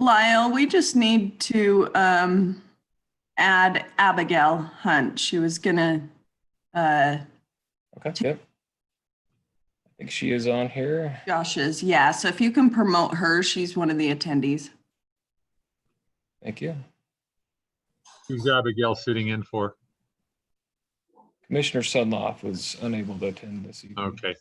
Lyle, we just need to add Abigail Hunt. She was gonna. Okay, good. I think she is on here. Josh's, yeah. So if you can promote her, she's one of the attendees. Thank you. Who's Abigail sitting in for? Commissioner Sudloff was unable to attend this evening. Okay.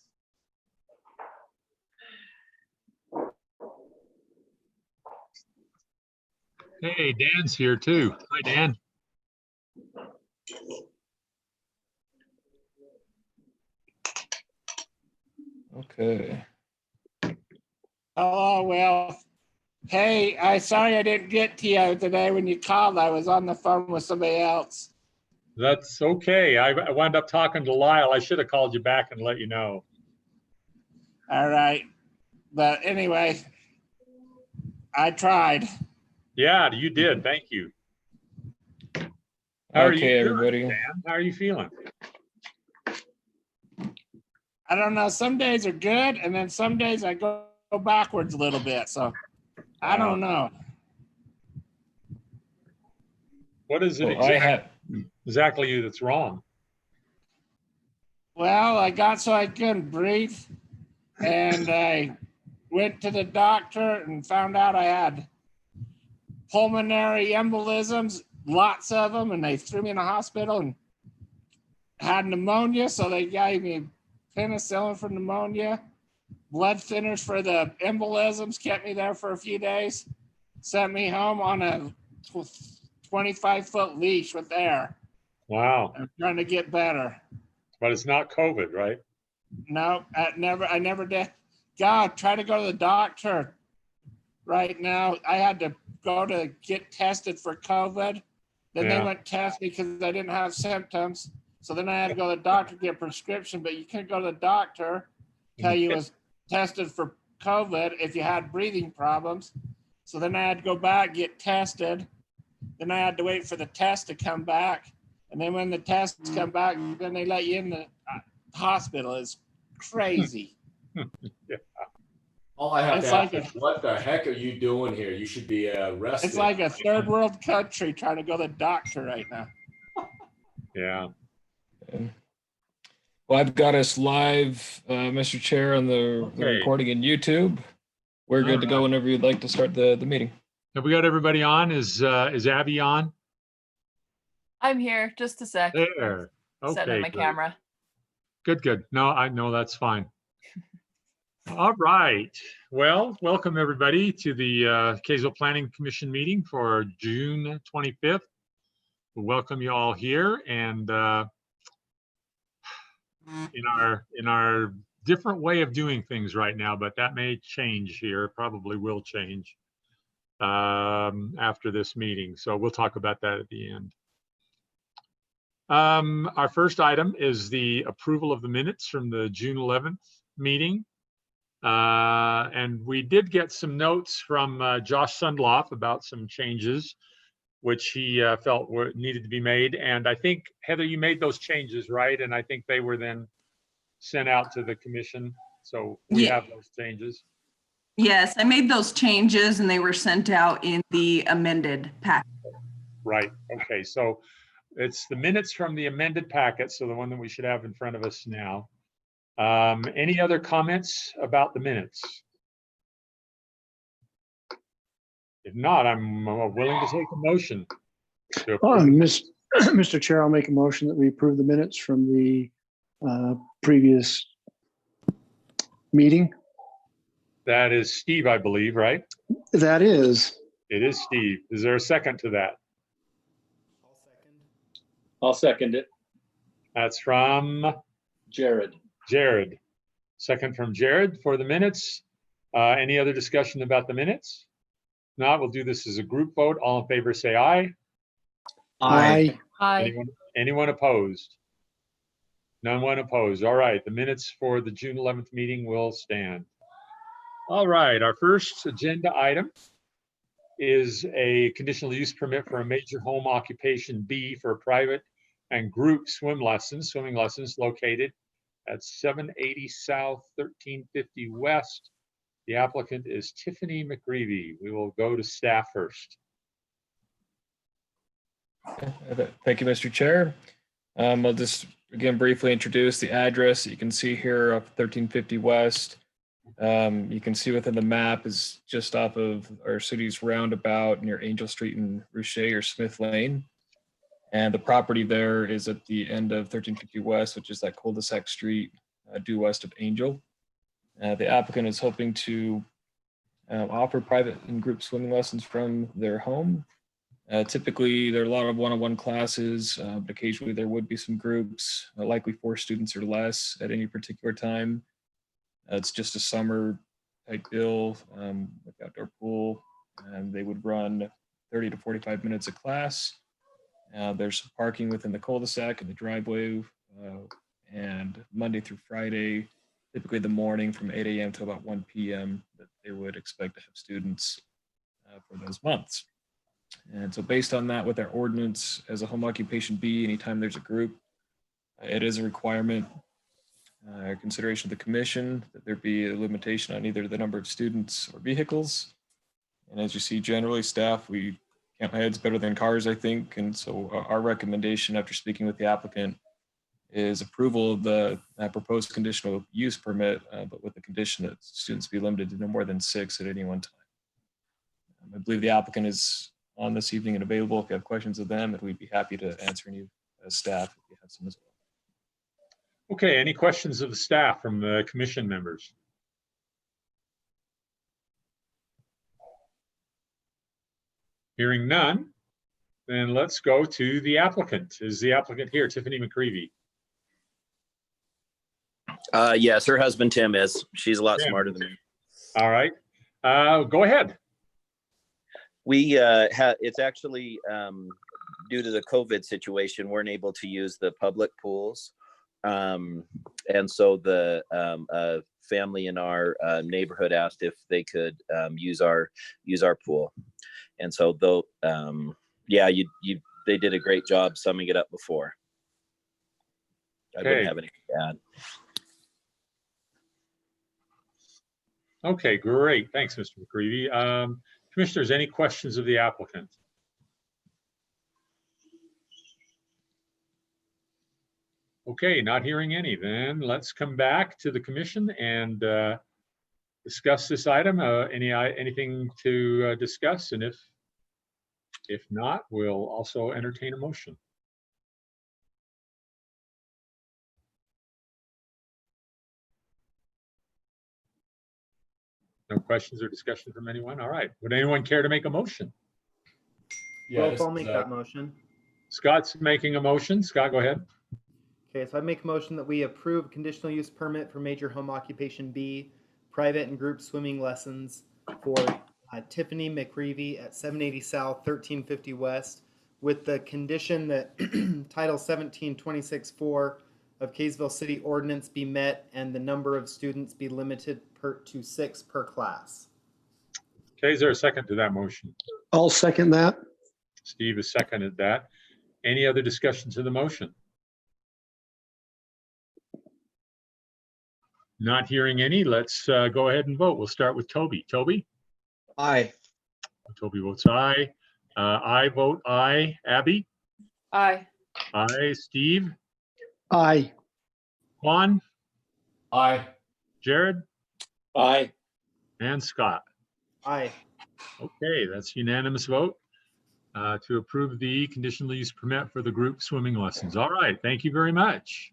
Hey, Dan's here too. Hi, Dan. Okay. Oh, well, hey, sorry I didn't get to you today when you called. I was on the phone with somebody else. That's okay. I wound up talking to Lyle. I should have called you back and let you know. All right. But anyway, I tried. Yeah, you did. Thank you. How are you Okay, doing, everybody. Dan? How are you feeling? I don't know. Some days are good, and then some days I go backwards a little bit. So I don't know. What is it Well, exactly that's wrong? Well, I got so I couldn't breathe, and I went to the doctor and found out I had pulmonary embolisms, lots of them, and they threw me in the hospital and had pneumonia. So they gave me penicillin for pneumonia, blood thinners for the embolisms, kept me there for a few days, sent me home on a 25-foot leash with air. Wow. I'm trying to get better. But it's not COVID, right? No, I never did. God, try to go to the doctor right now. I had to go to get tested for COVID. Then they went test me because I didn't have symptoms. So then I had to go to the doctor to get a prescription, but you couldn't go to the doctor till you was tested for COVID if you had breathing problems. So then I had to go back, get tested. Then I had to wait for the test to come back. And then when the tests come back, then they let you in the hospital. It's crazy. Yeah. All I have It's to ask like is, what the heck are you doing here? You should be arrested. It's like a third world country trying to go to the doctor right now. Yeah. Well, I've got us live, Mr. Chair, on the recording in YouTube. We're good to go whenever you'd like to start the meeting. Have we got everybody on? Is Abby on? I'm here. Just a sec. There. Okay. Setting up my camera. Good. No, I know that's fine. All right. Well, welcome everybody to the Kaysville Planning Commission meeting for June 25th. We welcome you all here, and in our different way of doing things right now, but that may change here. Probably will change after this meeting. So we'll talk about that at the end. Our first item is the approval of the minutes from the June 11th meeting. And we did get some notes from Josh Sundloff about some changes which he felt needed to be made. And I think, Heather, you made those changes, right? And I think they were then sent out to the commission. So we have those changes. Yes, I made those changes and they were sent out in the amended packet. Right. Okay. So it's the minutes from the amended packet. So the one that we should have in front of us now. Any other comments about the minutes? If not, I'm willing to take a motion. Mr. Chair, I'll make a motion that we approve the minutes from the previous meeting. That is Steve, I believe, right? That is. It is Steve. Is there a second to that? I'll second it. That's from Jared. Jared. Second from Jared for the minutes. Any other discussion about the minutes? If not, we'll do this as a group vote. All in favor, say aye. Aye. Hi. Anyone opposed? None one opposed. All right, the minutes for the June 11th meeting will stand. All right, our first agenda item is a conditional use permit for a major home occupation B for private and group swimming lessons located at 780 South, 1350 West. The applicant is Tiffany McGreevy. We will go to staff first. Thank you, Mr. Chair. I'll just again briefly introduce the address that you can see here of 1350 West. You can see within the map is just off of our city's roundabout near Angel Street and Ruche or Smith Lane. And the property there is at the end of 1350 West, which is that cul-de-sac street due west of Angel. The applicant is hoping to offer private and group swimming lessons from their home. Typically, there are a lot of one-on-one classes, but occasionally there would be some groups, likely 4 students or less at any particular time. It's just a summer type deal with outdoor pool, and they would run 30 to 45 minutes of class. There's some parking within the cul-de-sac and the driveway, and Monday through Friday, typically the morning from 8 a.m. to about 1 p.m. that they would expect to have students for those months. And so based on that, with our ordinance as a home occupation B, anytime there's a group, it is a requirement, consideration of the commission, that there be a limitation on either the number of students or vehicles. And as you see, generally staff, we count heads better than cars, I think. And so our recommendation after speaking with the applicant is approval of the proposed conditional use permit, but with the condition that students be limited to no more than 6 at any one time. I believe the applicant is on this evening and available if you have questions of them, and we'd be happy to answer any as staff if you have some as well. Okay, any questions of the staff from the commission members? Hearing none, then let's go to the applicant. Is the applicant here, Tiffany McGreevy? Yes, her husband Tim is. She's a lot Tim. smarter than me. All right, go ahead. We it's actually due to the COVID situation, weren't able to use the public pools. And so the family in our neighborhood asked if they could use our pool. And so though, yeah, they did a great job summing it up before. I wouldn't have anything to add. Okay, great. Thanks, Mr. McGreevy. Commissioners, any questions of the applicant? Okay, not hearing any. Then let's come back to the commission and discuss this item. Anything to discuss? And if not, we'll also entertain a motion. No questions or discussion from anyone? All right. Would anyone care to make a motion? Yeah, I'll make that motion. Scott's making a motion. Scott, go ahead. Okay, so I make a motion that we approve conditional use permit for major home occupation B, private and group swimming lessons for Tiffany McGreevy at 780 South, 1350 West, with the condition that Title 1726-4 of Kaysville City Ordinance be met and the number of students be limited to 6 per class. Okay, is there a second to that motion? I'll second that. Steve has seconded that. Any other discussion to the motion? Not hearing any. Let's go ahead and vote. We'll start with Toby. Toby? Aye. Toby votes aye. I vote aye. Abby? Aye. Aye. Steve? Aye. Juan? Aye. Jared? Aye. And Scott? Aye. Okay, that's unanimous vote to approve the conditional use permit for the group swimming lessons. All right, thank you very much.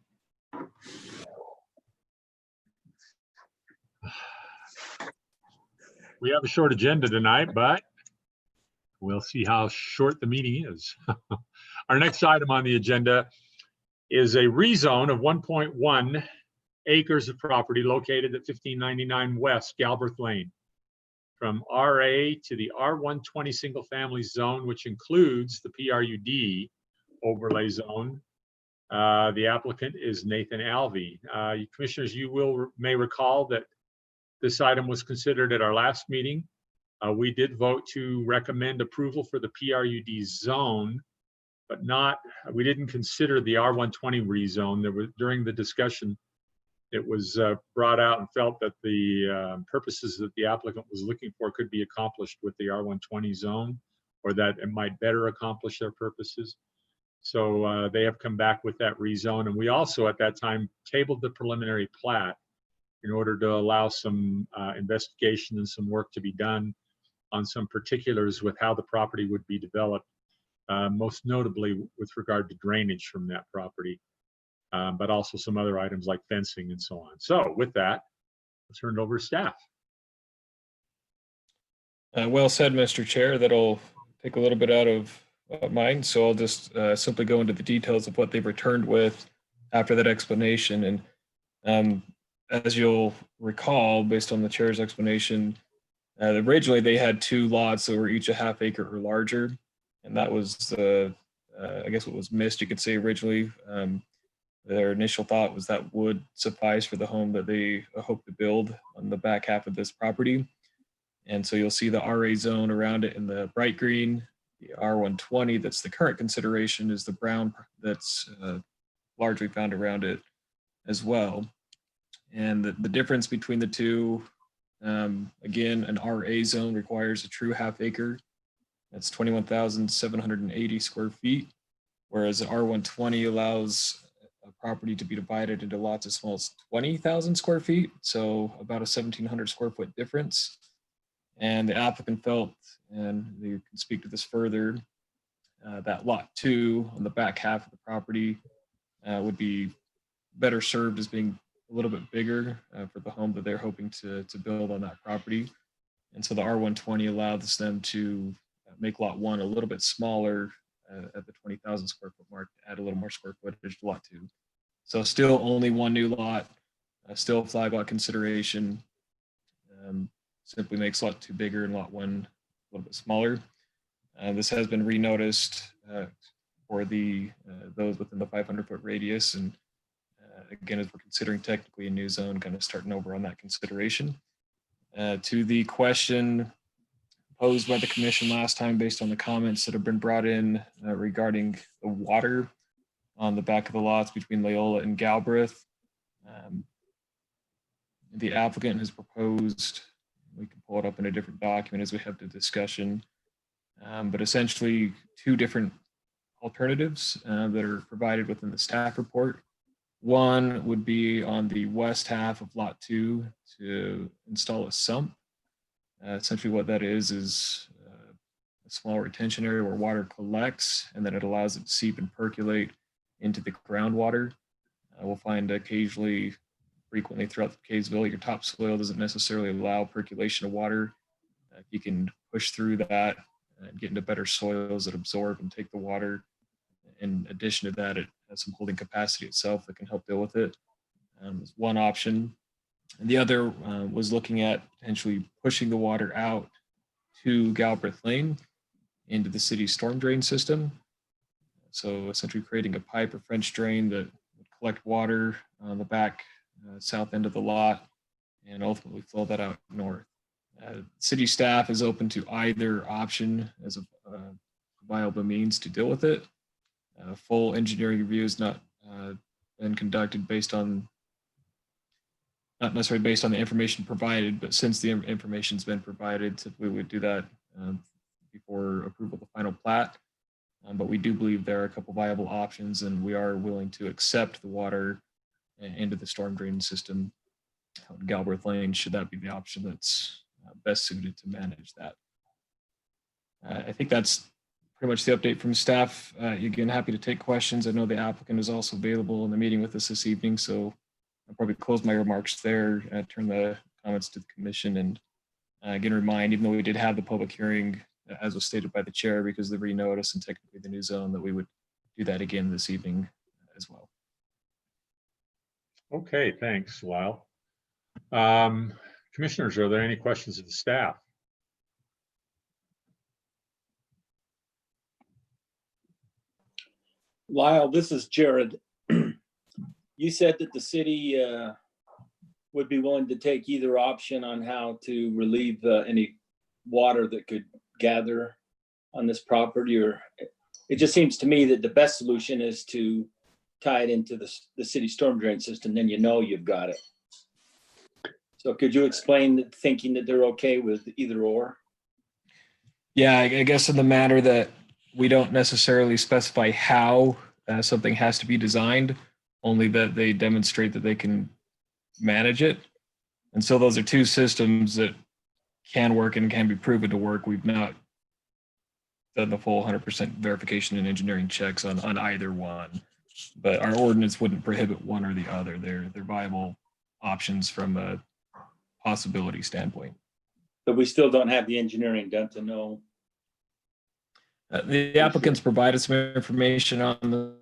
We have a short agenda tonight, but we'll see how short the meeting is. Our next item on the agenda is a rezone of 1.1 acres of property located at 1599 West Galbraith Lane from RA to the R120 single family zone, which includes the PRUD overlay zone. The applicant is Nathan Alvey. Commissioners, you may recall that this item was considered at our last meeting. We did vote to recommend approval for the PRUD zone, but we didn't consider the R120 rezone. During the discussion, it was brought out and felt that the purposes that the applicant was looking for could be accomplished with the R120 zone, or that it might better accomplish their purposes. So they have come back with that rezone. And we also at that time tabled the preliminary plat in order to allow some investigation and some work to be done on some particulars with how the property would be developed, most notably with regard to drainage from that property, but also some other items like fencing and so on. So with that, I'll turn it over to staff. Well said, Mr. Chair. That'll take a little bit out of mine. So I'll just simply go into the details of what they've returned with after that explanation. And as you'll recall, based on the chair's explanation, originally they had 2 lots that were each a ½ acre or larger. And that was, I guess what was missed, you could say originally. Their initial thought was that would suffice for the home that they hope to build on the back half of this property. And so you'll see the RA zone around it in the bright green. The R120, that's the current consideration, is the brown that's largely found around it as well. And the difference between the two, again, an RA zone requires a true ½ acre. That's 21,780 square feet, whereas the R120 allows a property to be divided into lots as small as 20,000 square feet, so about a 1,700 square foot difference. And the applicant felt, and you can speak to this further, that lot 2 on the back half of the property would be better served as being a little bit bigger for the home that they're hoping to build on that property. And so the R120 allows them to make lot 1 a little bit smaller at the 20,000 square foot mark, to add a little more square footage to lot 2. So still only 1 new lot, still a flag lot consideration. Simply makes lot 2 bigger and lot 1 a little bit smaller. This has been renoticed for the those within the 500-foot radius. And again, as we're considering technically a new zone, kind of starting over on that consideration. To the question posed by the commission last time, based on the comments that have been brought in regarding the water on the back of the lots between Loyola and Galbraith, the applicant has proposed, we can pull it up in a different document as we have the discussion, but essentially 2 different alternatives that are provided within the staff report. One would be on the west half of lot 2 to install a sump. Essentially what that is a small retention area where water collects, and then it allows it to seep and percolate into the groundwater. We'll find occasionally, frequently throughout Kaysville, your topsoil doesn't necessarily allow percolation of water. If you can push through that and get into better soils that absorb and take the water, in addition to that, it has some holding capacity itself that can help deal with it. Is one option. And the other was looking at potentially pushing the water out to Galbraith Lane into the city's storm drain system. So essentially creating a pipe or French drain that would collect water on the back south end of the lot and ultimately flow that out north. City staff is open to either option as a viable means to deal with it. Full engineering review has not been conducted based on, not necessarily based on the information provided, but since the information's been provided, we would do that before approval of the final plat. But we do believe there are a couple viable options, and we are willing to accept the water into the storm drain system on Galbraith Lane, should that be the option that's best suited to manage that. I think that's pretty much the update from staff. Again, happy to take questions. I know the applicant is also available in the meeting with us this evening, so I'll probably close my remarks there, turn the comments to the commission, and again, remind, even though we did have the public hearing, as was stated by the chair, because of the renotice and technically the new zone, that we would do that again this evening as well. Okay, thanks, Lyle. Commissioners, are there any questions of the staff? Lyle, this is Jared. You said that the city would be willing to take either option on how to relieve any water that could gather on this property, or it just seems to me that the best solution is to tie it into the city storm drain system, then you know you've got it. So could you explain the thinking that they're okay with either or? Yeah, I guess in the matter that we don't necessarily specify how something has to be designed, only that they demonstrate that they can manage it. And so those are two systems that can work and can be proven to work. We've not done the full 100% verification and engineering checks on either one, but our ordinance wouldn't prohibit one or the other. They're viable options from a possibility standpoint. But we still don't have the engineering done to know. The applicants provided some information on the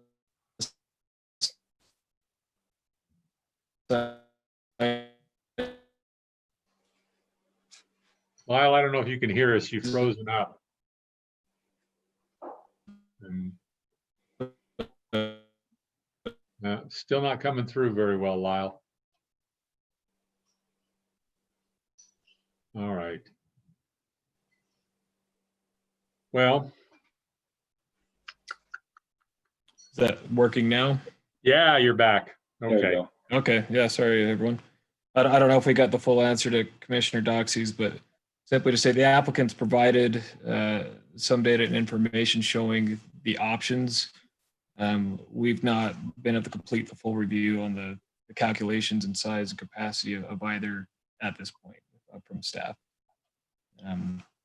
Lyle, I don't know if you can hear us. You've frozen up. And, still not coming through very well, Lyle. All right. Well, Is that working now? yeah, you're back. There you Okay. go. Okay, yeah, sorry, everyone. I don't know if we got the full answer to Commissioner Doxey's, but simply to say the applicants provided some data and information showing the options. We've not been able to complete the full review on the calculations and size and capacity of either at this point from staff.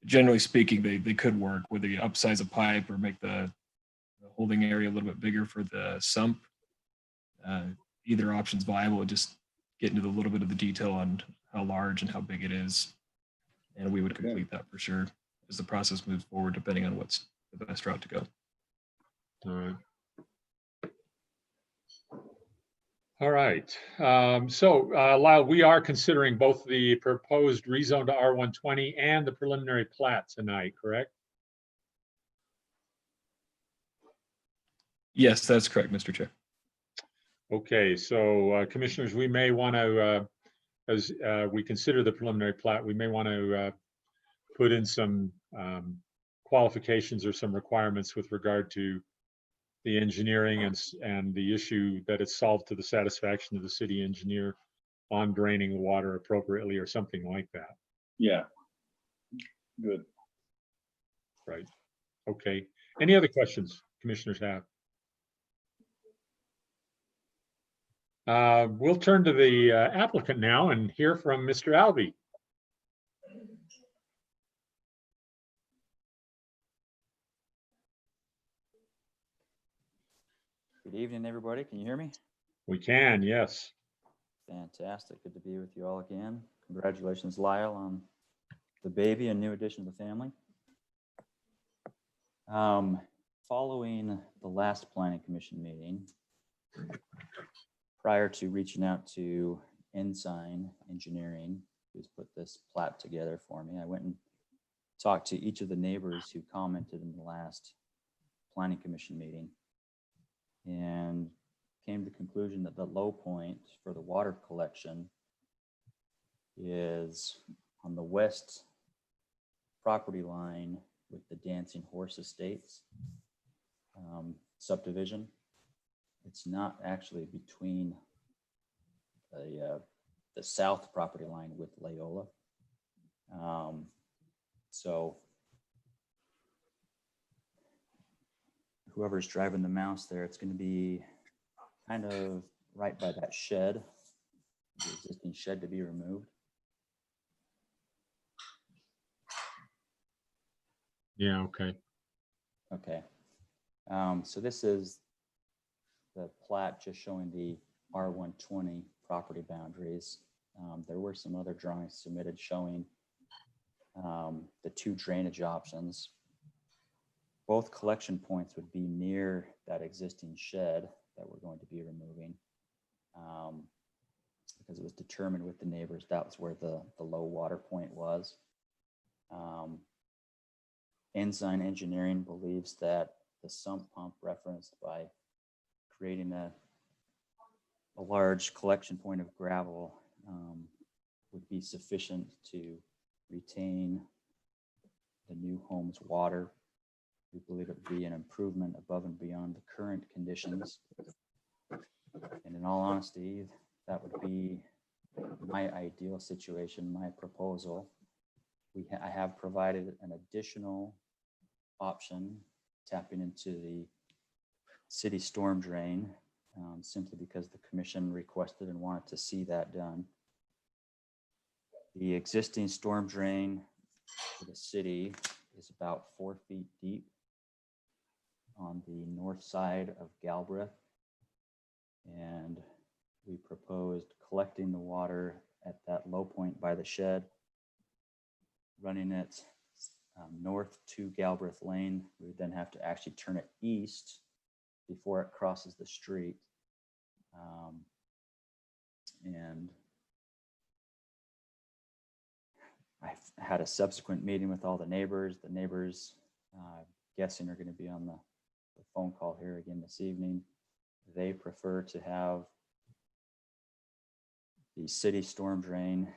Generally speaking, they could work, whether you upsize a pipe or make the holding area a little bit bigger for the sump. Either option's viable. Just get into a little bit of the detail on how large and how big it is. And we would complete that for sure as the process moves forward, depending on what's the best route to go. All right. All right. Lyle, we are considering both the proposed rezone to R120 and the preliminary plat tonight, correct? Yes, that's correct, Mr. Chair. Okay, so commissioners, we may want to, as we consider the preliminary plat, we may want to put in some qualifications or some requirements with regard to the engineering and the issue that it's solved to the satisfaction of the city engineer on draining the water appropriately or something like that. Yeah. Good. Right. Okay. Any other questions commissioners have? We'll turn to the applicant now and hear from Mr. Alvey. Good evening, everybody. Can you hear me? We can, yes. Fantastic. Good to be with you all again. Congratulations, Lyle, on the baby and new addition to the family. Following the last planning commission meeting, prior to reaching out to Ensign Engineering, who's put this plat together for me, I went and talked to each of the neighbors who commented in the last planning commission meeting and came to the conclusion that the low point for the water collection is on the west property line with the Dancing Horse Estates subdivision. It's not actually between the south property line with Loyola. So whoever's driving the mouse there, it's going to be kind of right by that shed, the existing shed to be removed. Yeah, okay. Okay. So this is the plat just showing the R120 property boundaries. There were some other drawings submitted showing the two drainage options. Both collection points would be near that existing shed that we're going to be removing, because it was determined with the neighbors that was where the low water point was. Ensign Engineering believes that the sump pump referenced by creating a large collection point of gravel would be sufficient to retain the new home's water. We believe it would be an improvement above and beyond the current conditions. And in all honesty, that would be my ideal situation, my proposal. I have provided an additional option, tapping into the city storm drain, simply because the commission requested and wanted to see that done. The existing storm drain for the city is about 4 feet deep on the north side of Galbraith. And we proposed collecting the water at that low point by the shed, running it north to Galbraith Lane. We would then have to actually turn it east before it crosses the street. And I've had a subsequent meeting with all the neighbors. The neighbors, guessing, are going to be on the phone call here again this evening. They prefer to have the city storm drain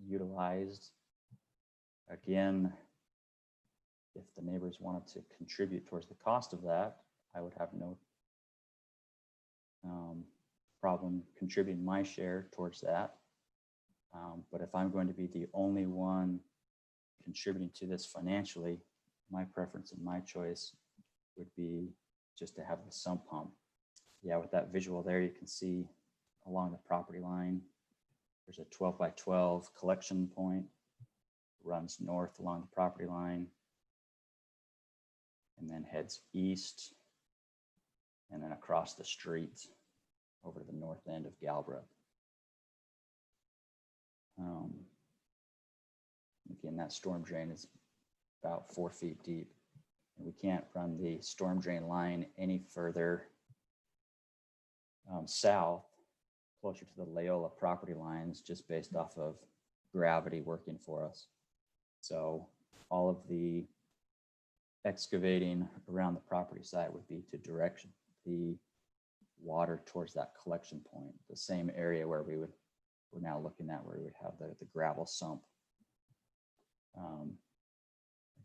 utilized. Again, if the neighbors wanted to contribute towards the cost of that, I would have no problem contributing my share towards that. But if I'm going to be the only one contributing to this financially, my preference and my choice would be just to have the sump pump. Yeah, with that visual there, you can see along the property line, there's a 12 by 12 collection point, runs north along the property line, and then heads east, and then across the street over to the north end of Galbraith. Again, that storm drain is about 4 feet deep. And we can't run the storm drain line any further south, closer to the Loyola property lines, just based off of gravity working for us. So all of the excavating around the property site would be to direct the water towards that collection point, the same area where we're now looking at, where we would have the gravel sump.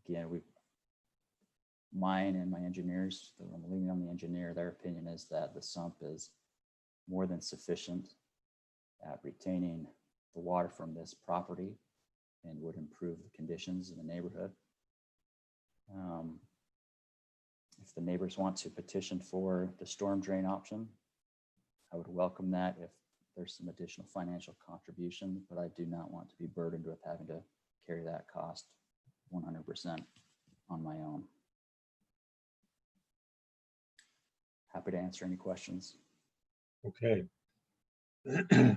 Again, mine and my engineers, I'm leaning on the engineer, their opinion is that the sump is more than sufficient at retaining the water from this property and would improve the conditions in the neighborhood. If the neighbors want to petition for the storm drain option, I would welcome that if there's some additional financial contribution, but I do not want to be burdened with having to carry that cost 100% on my own. Happy to answer any questions. Okay.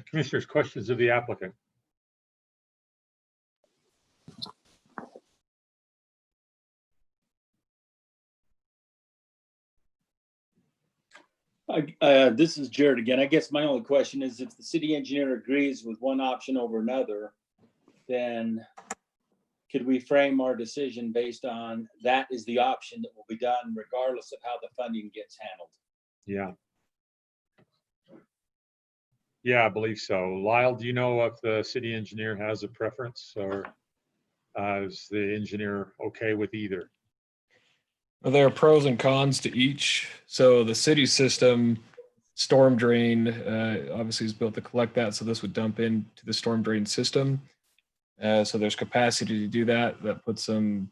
Commissioners, questions of the applicant? This is Jared again. I guess my only question is, if the city engineer agrees with one option over another, then could we frame our decision based on that is the option that will be done regardless of how the funding gets handled? Yeah. Yeah, I believe so. Lyle, do you know if the city engineer has a preference, or is the engineer okay with either? Well, there are pros and cons to each. So the city system storm drain obviously is built to collect that. So this would dump into the storm drain system. So there's capacity to do that. That puts some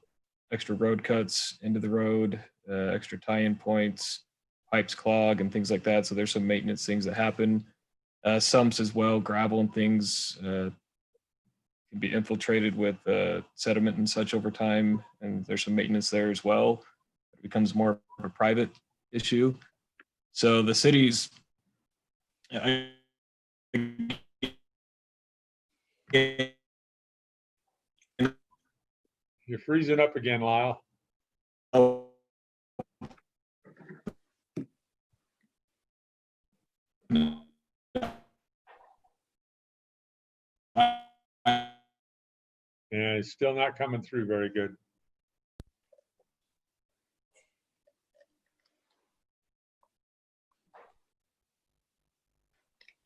extra road cuts into the road, extra tie-in points, pipes clog and things like that. So there's some maintenance things that happen. Sumps as well, gravel and things can be infiltrated with sediment and such over time. And there's some maintenance there as well. It becomes more of a private issue. So the city's You're freezing up again, Lyle. Yeah, it's still not coming through very good.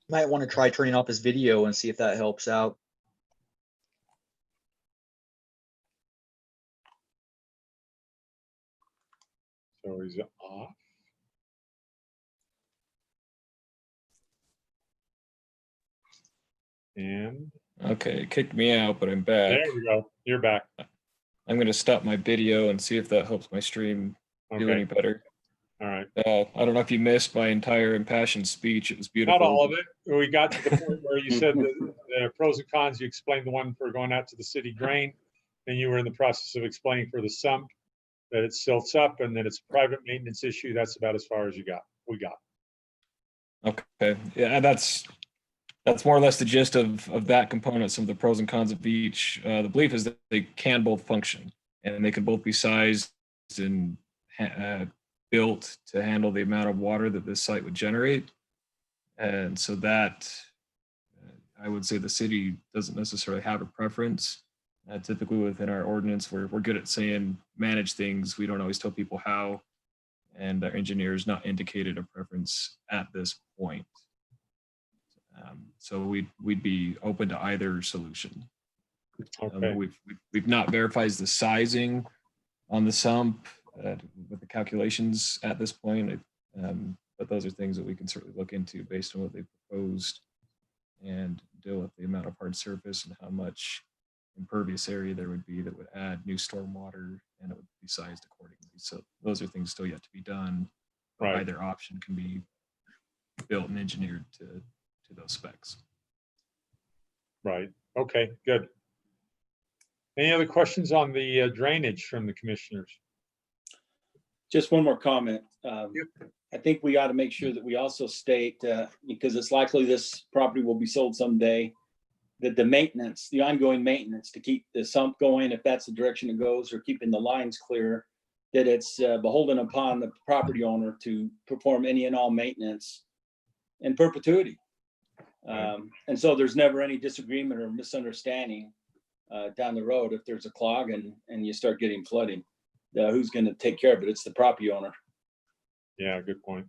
Might want to try turning off his video and see if that helps out. So he's off. And Okay, it kicked me out, but I'm back. there we go. You're back. I'm going to stop my video and see if that helps my stream do any Okay. better. All right. I don't know if you missed my entire impassioned speech. It was beautiful. Not all of it. We got to the point where you said the pros and cons. You explained the one for going out to the city drain. Then you were in the process of explaining for the sump that it silts up and that it's a private maintenance issue. That's about as far as we got. Okay. Yeah, that's more or less the gist of that component, some of the pros and cons of each. The belief is that they can both function and they can both be sized and built to handle the amount of water that this site would generate. And so that, I would say the city doesn't necessarily have a preference. Typically within our ordinance, we're good at saying manage things. We don't always tell people how, and our engineers not indicated a preference at this point. So we'd be open to either solution. Okay. We've not verified the sizing on the sump with the calculations at this point, but those are things that we can certainly look into based on what they've proposed and deal with the amount of hard surface and how much impervious area there would be that would add new stormwater, and it would be sized accordingly. So those are things still yet to be done. Right. Either option can be built and engineered to those specs. Right. Okay, good. Any other questions on the drainage from the commissioners? Just one more comment. I think we ought to make sure that we also state, because it's likely this property will be sold someday, that the maintenance, the ongoing maintenance to keep the sump going, if that's the direction it goes, or keeping the lines clear, that it's beholden upon the property owner to perform any and all maintenance in perpetuity. And so there's never any disagreement or misunderstanding down the road if there's a clog and you start getting flooding. Who's going to take care of it? It's the property owner. Yeah, good point.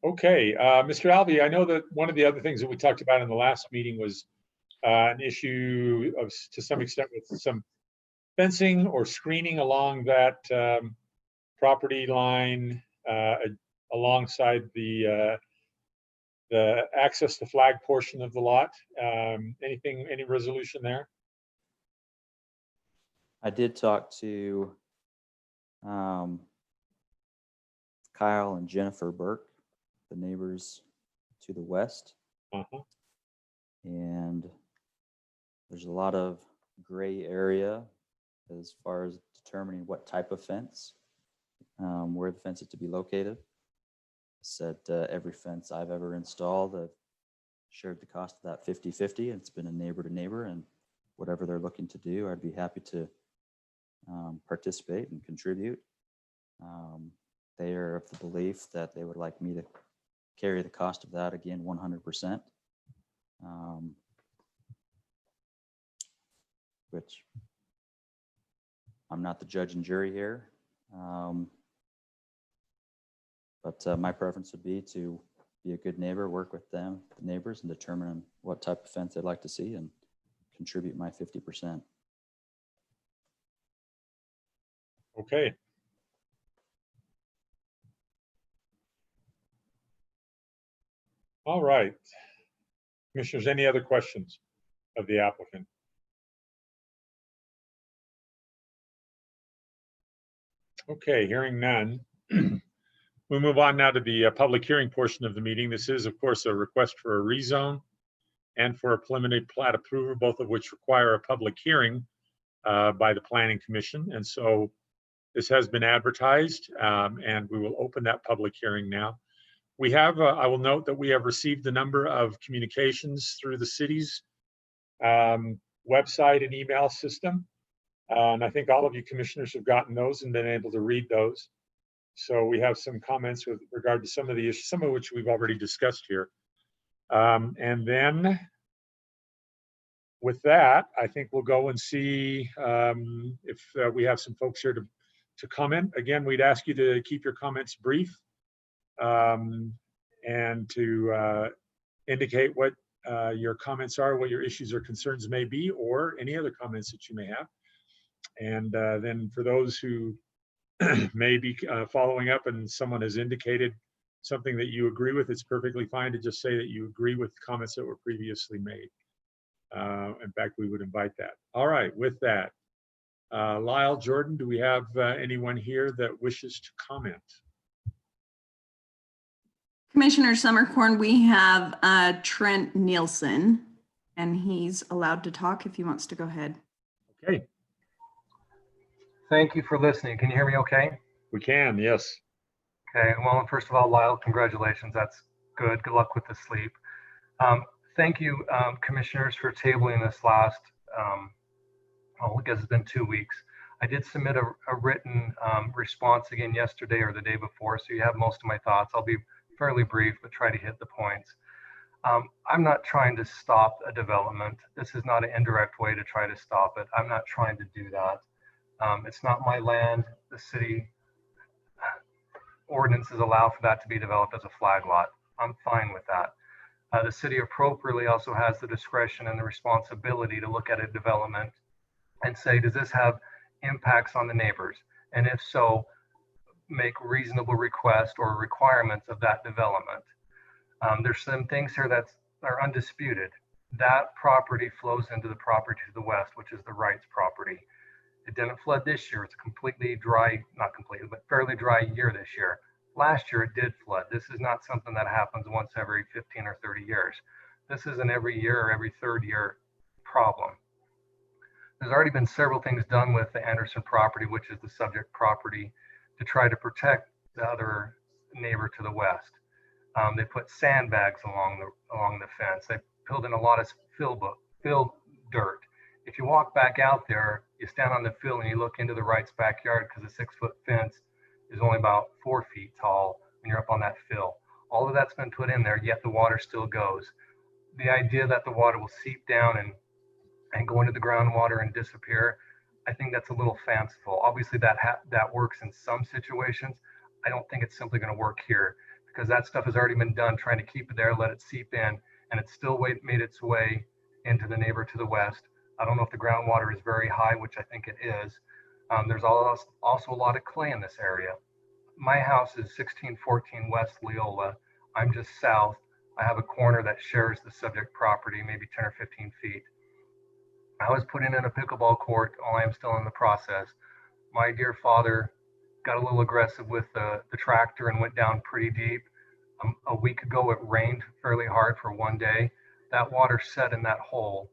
Okay, Mr. Alvey, I know that one of the other things that we talked about in the last meeting was an issue of, to some extent, with some fencing or screening along that property line alongside the access to flag portion of the lot. Any resolution there? I did talk to Kyle and Jenifer Burk, the neighbors to the west. And there's a lot of gray area as far as determining what type of fence, where the fence is to be located. I said every fence I've ever installed, I've shared the cost of that 50-50. It's been a neighbor to neighbor, and whatever they're looking to do, I'd be happy to participate and contribute. They are of the belief that they would like me to carry the cost of that again 100%, which I'm not the judge and jury here, but my preference would be to be a good neighbor, work with them, the neighbors, and determine what type of fence they'd like to see and contribute my 50%. Okay. All right. Commissioners, any other questions of the applicant? Okay, hearing none. We'll move on now to the public hearing portion of the meeting. This is, of course, a request for a rezone and for a preliminary plat approval, both of which require a public hearing by the Planning Commission. And so this has been advertised, and we will open that public hearing now. We have, I will note that we have received a number of communications through the city's website and email system. And I think all of you commissioners have gotten those and been able to read those. So we have some comments with regard to some of the issues, some of which we've already discussed here. And then with that, I think we'll go and see if we have some folks here to comment. Again, we'd ask you to keep your comments brief and to indicate what your comments are, what your issues or concerns may be, or any other comments that you may have. And then for those who may be following up and someone has indicated something that you agree with, it's perfectly fine to just say that you agree with comments that were previously made. In fact, we would invite that. All right, with that, Lyle, Jordan, do we have anyone here that wishes to comment? Commissioner Summercorn, we have Trent Nelson, and he's allowed to talk if he wants to go ahead. Okay, Thank you for listening. Can you hear me okay? we can, yes. Okay. Well, first of all, Lyle, congratulations. That's good. Good luck with the sleep. Thank you, commissioners, for tabling this last, I guess it's been 2 weeks. I did submit a written response again yesterday or the day before, so you have most of my thoughts. I'll be fairly brief, but try to hit the points. I'm not trying to stop a development. This is not an indirect way to try to stop it. I'm not trying to do that. It's not my land. The city ordinances allow for that to be developed as a flag lot. I'm fine with that. The city appropriately also has the discretion and the responsibility to look at a development and say, does this have impacts on the neighbors? And if so, make reasonable requests or requirements of that development. There's some things here that are undisputed. That property flows into the property to the west, which is the Wright's property. It didn't flood this year. It's a completely dry, not completely, but fairly dry year this year. Last year it did flood. This is not something that happens once every 15 or 30 years. This is an every year or every third year problem. There's already been several things done with the Anderson property, which is the subject property, to try to protect the other neighbor to the west. They put sandbags along the fence. They filled in a lot of fill dirt. If you walk back out there, you stand on the field and you look into the Wright's backyard, because a 6-foot fence is only about 4 feet tall when you're up on that fill. All of that's been put in there, yet the water still goes. The idea that the water will seep down and go into the groundwater and disappear, I think that's a little fanciful. Obviously that works in some situations. I don't think it's simply going to work here, because that stuff has already been done trying to keep it there, let it seep in, and it's still made its way into the neighbor to the west. I don't know if the groundwater is very high, which I think it is. There's also a lot of clay in this area. My house is 1614 West Leola. I'm just south. I have a corner that shares the subject property, maybe 10 or 15 feet. I was putting in a pickleball court while I'm still in the process. My dear father got a little aggressive with the tractor and went down pretty deep. A week ago, it rained fairly hard for one day. That water sat in that hole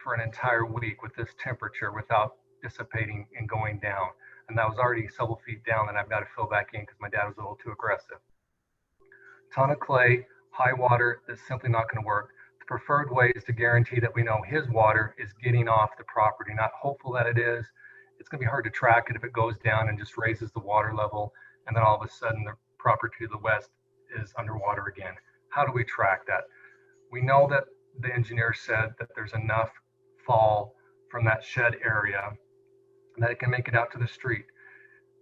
for an entire week with this temperature without dissipating and going down. And that was already several feet down, and I've got to fill back in because my dad was a little too aggressive. Ton of clay, high water, that's simply not going to work. The preferred way is to guarantee that we know his water is getting off the property, not hopeful that it is. It's going to be hard to track it if it goes down and just raises the water level, and then all of a sudden the property to the west is underwater again. How do we track that? We know that the engineer said that there's enough fall from that shed area that it can make it out to the street.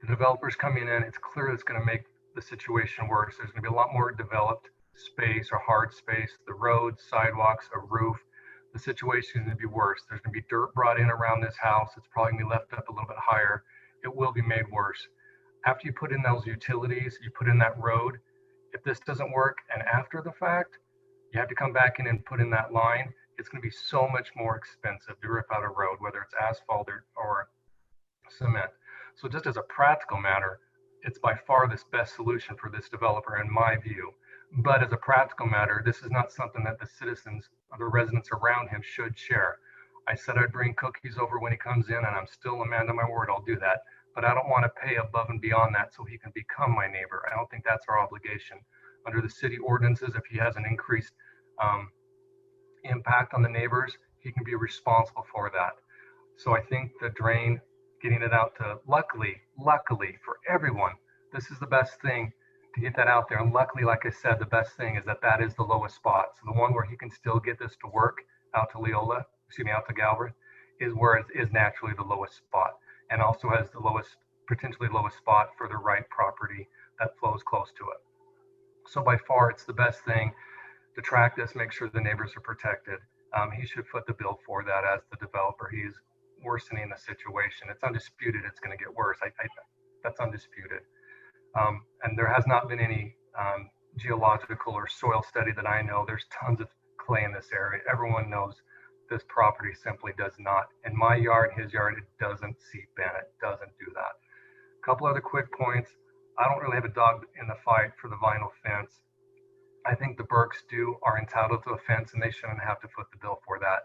The developers coming in, it's clear it's going to make the situation worse. There's going to be a lot more developed space or hard space, the roads, sidewalks, a roof. The situation is going to be worse. There's going to be dirt brought in around this house. It's probably going to be left up a little bit higher. It will be made worse. After you put in those utilities, you put in that road. If this doesn't work, and after the fact, you have to come back in and put in that line, it's going to be so much more expensive to rip out a road, whether it's asphalt or cement. So just as a practical matter, it's by far the best solution for this developer in my view. But as a practical matter, this is not something that the citizens or the residents around him should share. I said I'd bring cookies over when he comes in, and I'm still a man to my word, I'll do that. But I don't want to pay above and beyond that so he can become my neighbor. I don't think that's our obligation. Under the city ordinances, if he has an increased impact on the neighbors, he can be responsible for that. So I think the drain, getting it out to, luckily for everyone, this is the best thing to get that out there. And luckily, like I said, the best thing is that is the lowest spot. So the one where he can still get this to work out to out to Galbraith, is where it is naturally the lowest spot, and also has the potentially lowest spot for the Wright property that flows close to it. So by far, it's the best thing to track this, make sure the neighbors are protected. He should foot the bill for that as the developer. He's worsening the situation. It's undisputed it's going to get worse. That's undisputed. And there has not been any geological or soil study that I know. There's tons of clay in this area. Everyone knows this property simply does not. In my yard, his yard, it doesn't seep in. It doesn't do that. A couple other quick points. I don't really have a dog in the fight for the vinyl fence. I think the Burks are entitled to a fence, and they shouldn't have to foot the bill for that.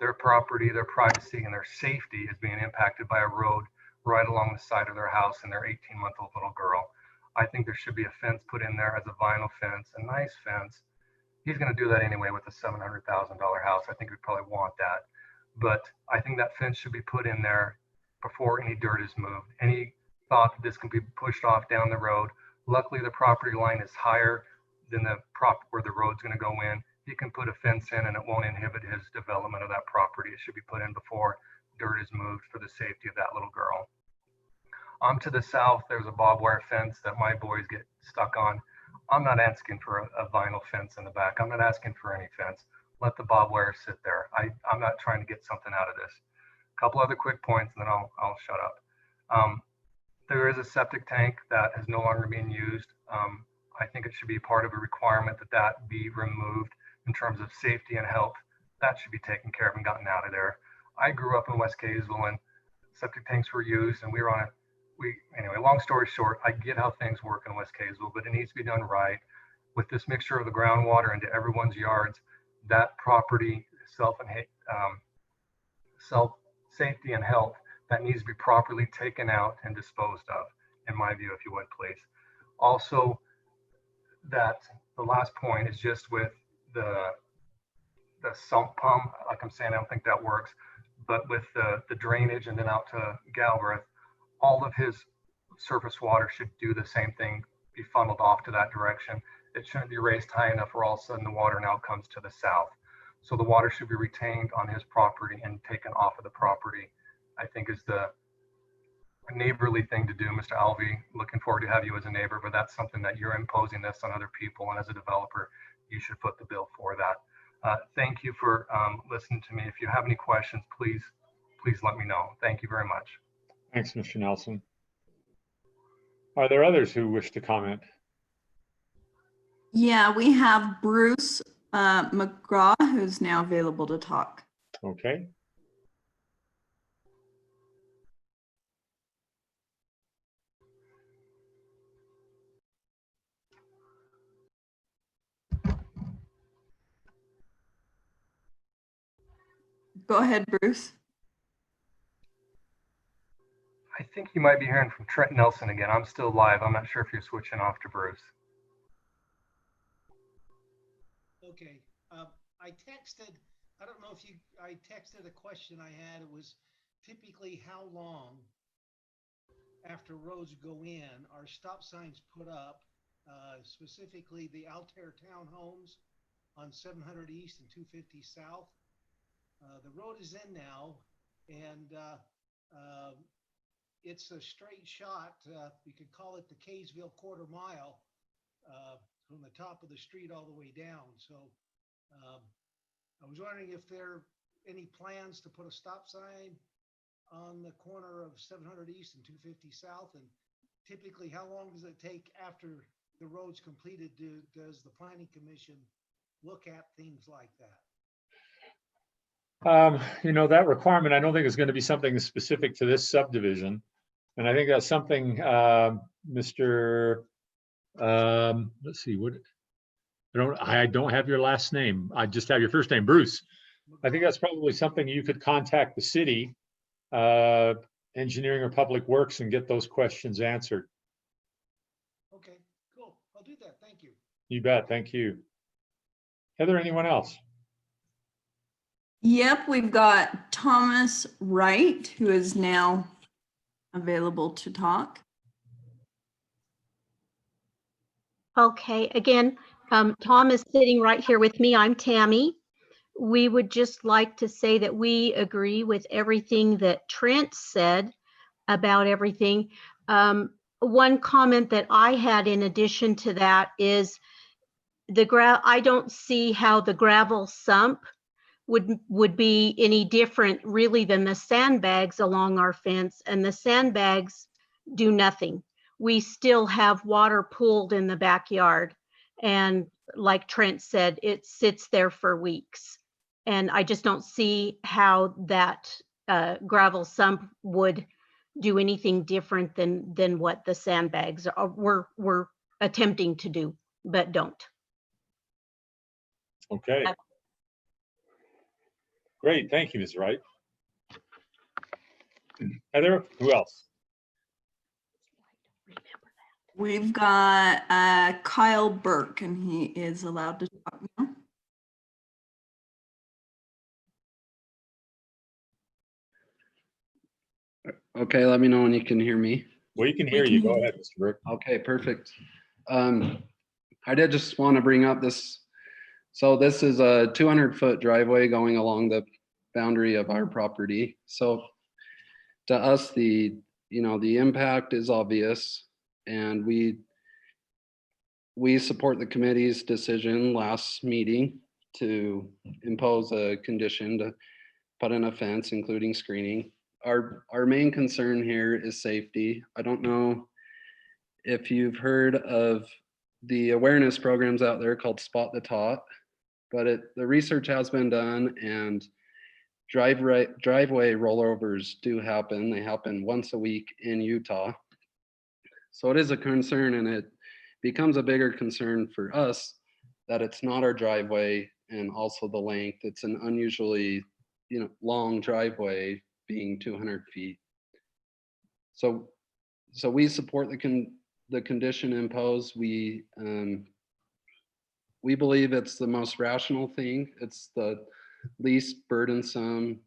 Their property, their privacy, and their safety is being impacted by a road right along the side of their house and their 18-month-old little girl. I think there should be a fence put in there as a vinyl fence, a nice fence. He's going to do that anyway with a $700,000 house. I think we'd probably want that. But I think that fence should be put in there before any dirt is moved. Any thought that this can be pushed off down the road. Luckily, the property line is higher than the where the road's going to go in. He can put a fence in and it won't inhibit his development of that property. It should be put in before dirt is moved for the safety of that little girl. To the south, there's a barbed wire fence that my boys get stuck on. I'm not asking for a vinyl fence in the back. I'm not asking for any fence. Let the barbed wire sit there. I'm not trying to get something out of this. A couple other quick points and then I'll shut up. There is a septic tank that is no longer being used. I think it should be part of a requirement that be removed in terms of safety and health. That should be taken care of and gotten out of there. I grew up in West Kaysville and septic tanks were used and we were on anyway, long story short, I get how things work in West Kaysville, but it needs to be done right. With this mixture of the groundwater into everyone's yards, that property, safety and health, that needs to be properly taken out and disposed of, in my view, if you would, please. Also, that the last point is just with the sump pump, like I'm saying, I don't think that works, but with the drainage and then out to Galbraith, all of his surface water should do the same thing, be funneled off to that direction. It shouldn't be raised high enough where all of a sudden the water now comes to the south. So the water should be retained on his property and taken off of the property, I think is the neighborly thing to do, Mr. Alvey. Looking forward to have you as a neighbor, but that's something that you're imposing this on other people. And as a developer, you should foot the bill for that. Thank you for listening to me. If you have any questions, please let me know. Thank you very much. Thanks, Mr. Nelson. Are there others who wish to comment? Yeah, we have Bruce McGraw, who's now available to talk. Okay. Go ahead, Bruce. I think you might be hearing from Trent Nelson again. I'm still live. I'm not sure if you're switching off to Bruce. Okay. I texted, I don't know if I texted a question I had. It was typically how long after roads go in are stop signs put up, specifically the Altair townhomes on 700 East and 250 South. The road is in now, and it's a straight shot. You could call it the Kaysville quarter mile from the top of the street all the way down. So I was wondering if there are any plans to put a stop sign on the corner of 700 East and 250 South, and typically how long does it take after the road's completed? Does the Planning Commission look at things like that? That requirement, I don't think is going to be something specific to this subdivision. And I think that's something, Mr. Let's see, I don't have your last name. I just have your first name, Bruce. I think that's probably something you could contact the city, engineering or public works, and get those questions answered. Okay, cool. I'll do that. Thank you. You bet. Thank you. Heather, anyone else? Yep, we've got Thomas Wright, who is now available to talk. Okay, again, Tom is sitting right here with me. I'm Tammy. We would just like to say that we agree with everything that Trent said about everything. One comment that I had in addition to that is I don't see how the gravel sump would be any different really than the sandbags along our fence, and the sandbags do nothing. We still have water pooled in the backyard, And like Trent said, it sits there for weeks. And I just don't see how that gravel sump would do anything different than what the sandbags were attempting to do, but don't. Okay. Great, thank you, Ms. Wright. Heather, who else? We've got Kyle Burk, and he is allowed to talk now. Okay, let me know when you can hear me. We can hear you. Go ahead, Mr. Burke. Okay, perfect. I did just want to bring up this. So this is a 200-foot driveway going along the boundary of our property. So to us, the impact is obvious, and we support the committee's decision last meeting to impose a condition to put in a fence, including screening. Our main concern here is safety. I don't know if you've heard of the awareness programs out there called Spot the Tot, but the research has been done, and driveway rollovers do happen. They happen once a week in Utah. So it is a concern, and it becomes a bigger concern for us that it's not our driveway, and also the length. It's an unusually long driveway, being 200 feet. So we support the condition imposed. We believe it's the most rational thing. It's the least burdensome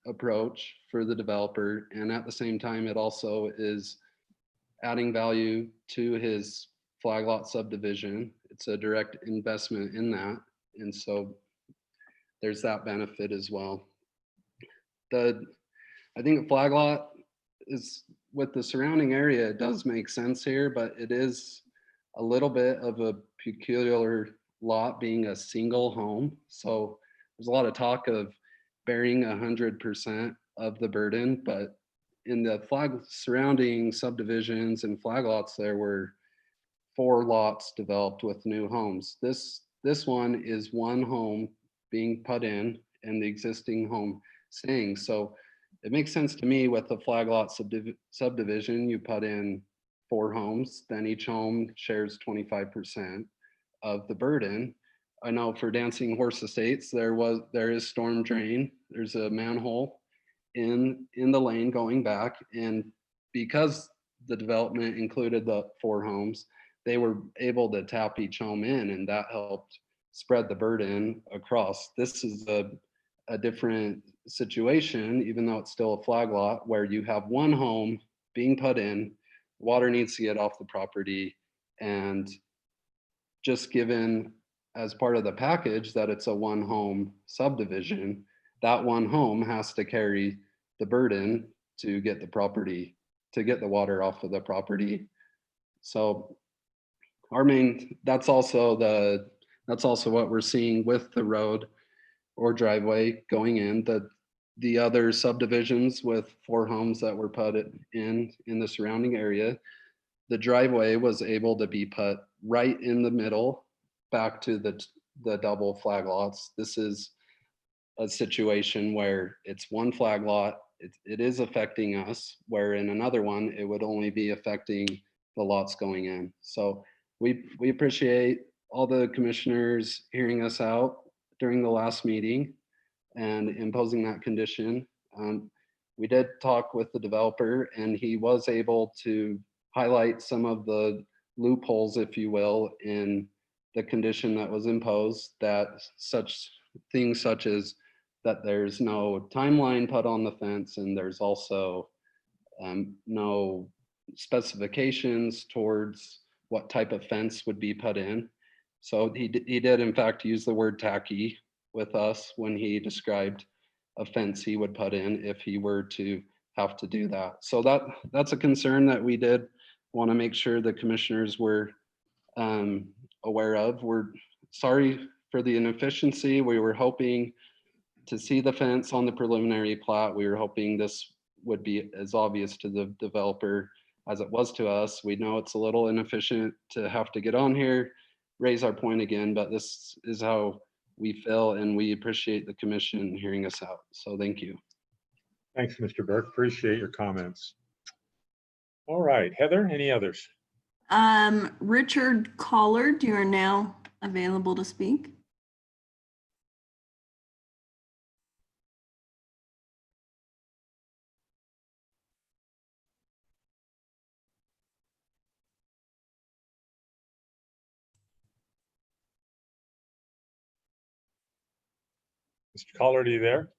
approach for the developer, and at the same time, it also is adding value to his flag lot subdivision. It's a direct investment in that, and so there's that benefit as well. I think a flag lot is, with the surrounding area, it does make sense here, but it is a little bit of a peculiar lot, being a single home. So there's a lot of talk of bearing 100% of the burden, but in the surrounding subdivisions and flag lots, there were 4 lots developed with new homes. This one is one home being put in and the existing home staying. So it makes sense to me with the flag lot subdivision, you put in 4 homes, then each home shares 25% of the burden. I know for Dancing Horse Estates, there is storm drain. There's a manhole in the lane going back, and because the development included the 4 homes, they were able to tap each home in, and that helped spread the burden across. This is a different situation, even though it's still a flag lot, where you have one home being put in, water needs to get off the property, and just given as part of the package that it's a one home subdivision, that one home has to carry the burden to get the water off of the property. So that's also what we're seeing with the road or driveway going in. The other subdivisions with 4 homes that were put in the surrounding area, the driveway was able to be put right in the middle back to the double flag lots. This is a situation where it's one flag lot. It is affecting us, where in another one, it would only be affecting the lots going in. So we appreciate all the commissioners hearing us out during the last meeting and imposing that condition. We did talk with the developer, and he was able to highlight some of the loopholes, if you will, in the condition that was imposed, that such things such as that there's no timeline put on the fence, and there's also no specifications towards what type of fence would be put in. So he did in fact use the word tacky with us when he described a fence he would put in if he were to have to do that. So that's a concern that we did want to make sure the commissioners were aware of. We're sorry for the inefficiency. We were hoping to see the fence on the preliminary plat. We were hoping this would be as obvious to the developer as it was to us. We know it's a little inefficient to have to get on here, raise our point again, but this is how we feel, and we appreciate the commission hearing us out. So thank you. Thanks, Mr. Burke. Appreciate your comments. All right, Heather, any others? Richard Collard, you are now available to speak. Mr. Collard, are you there?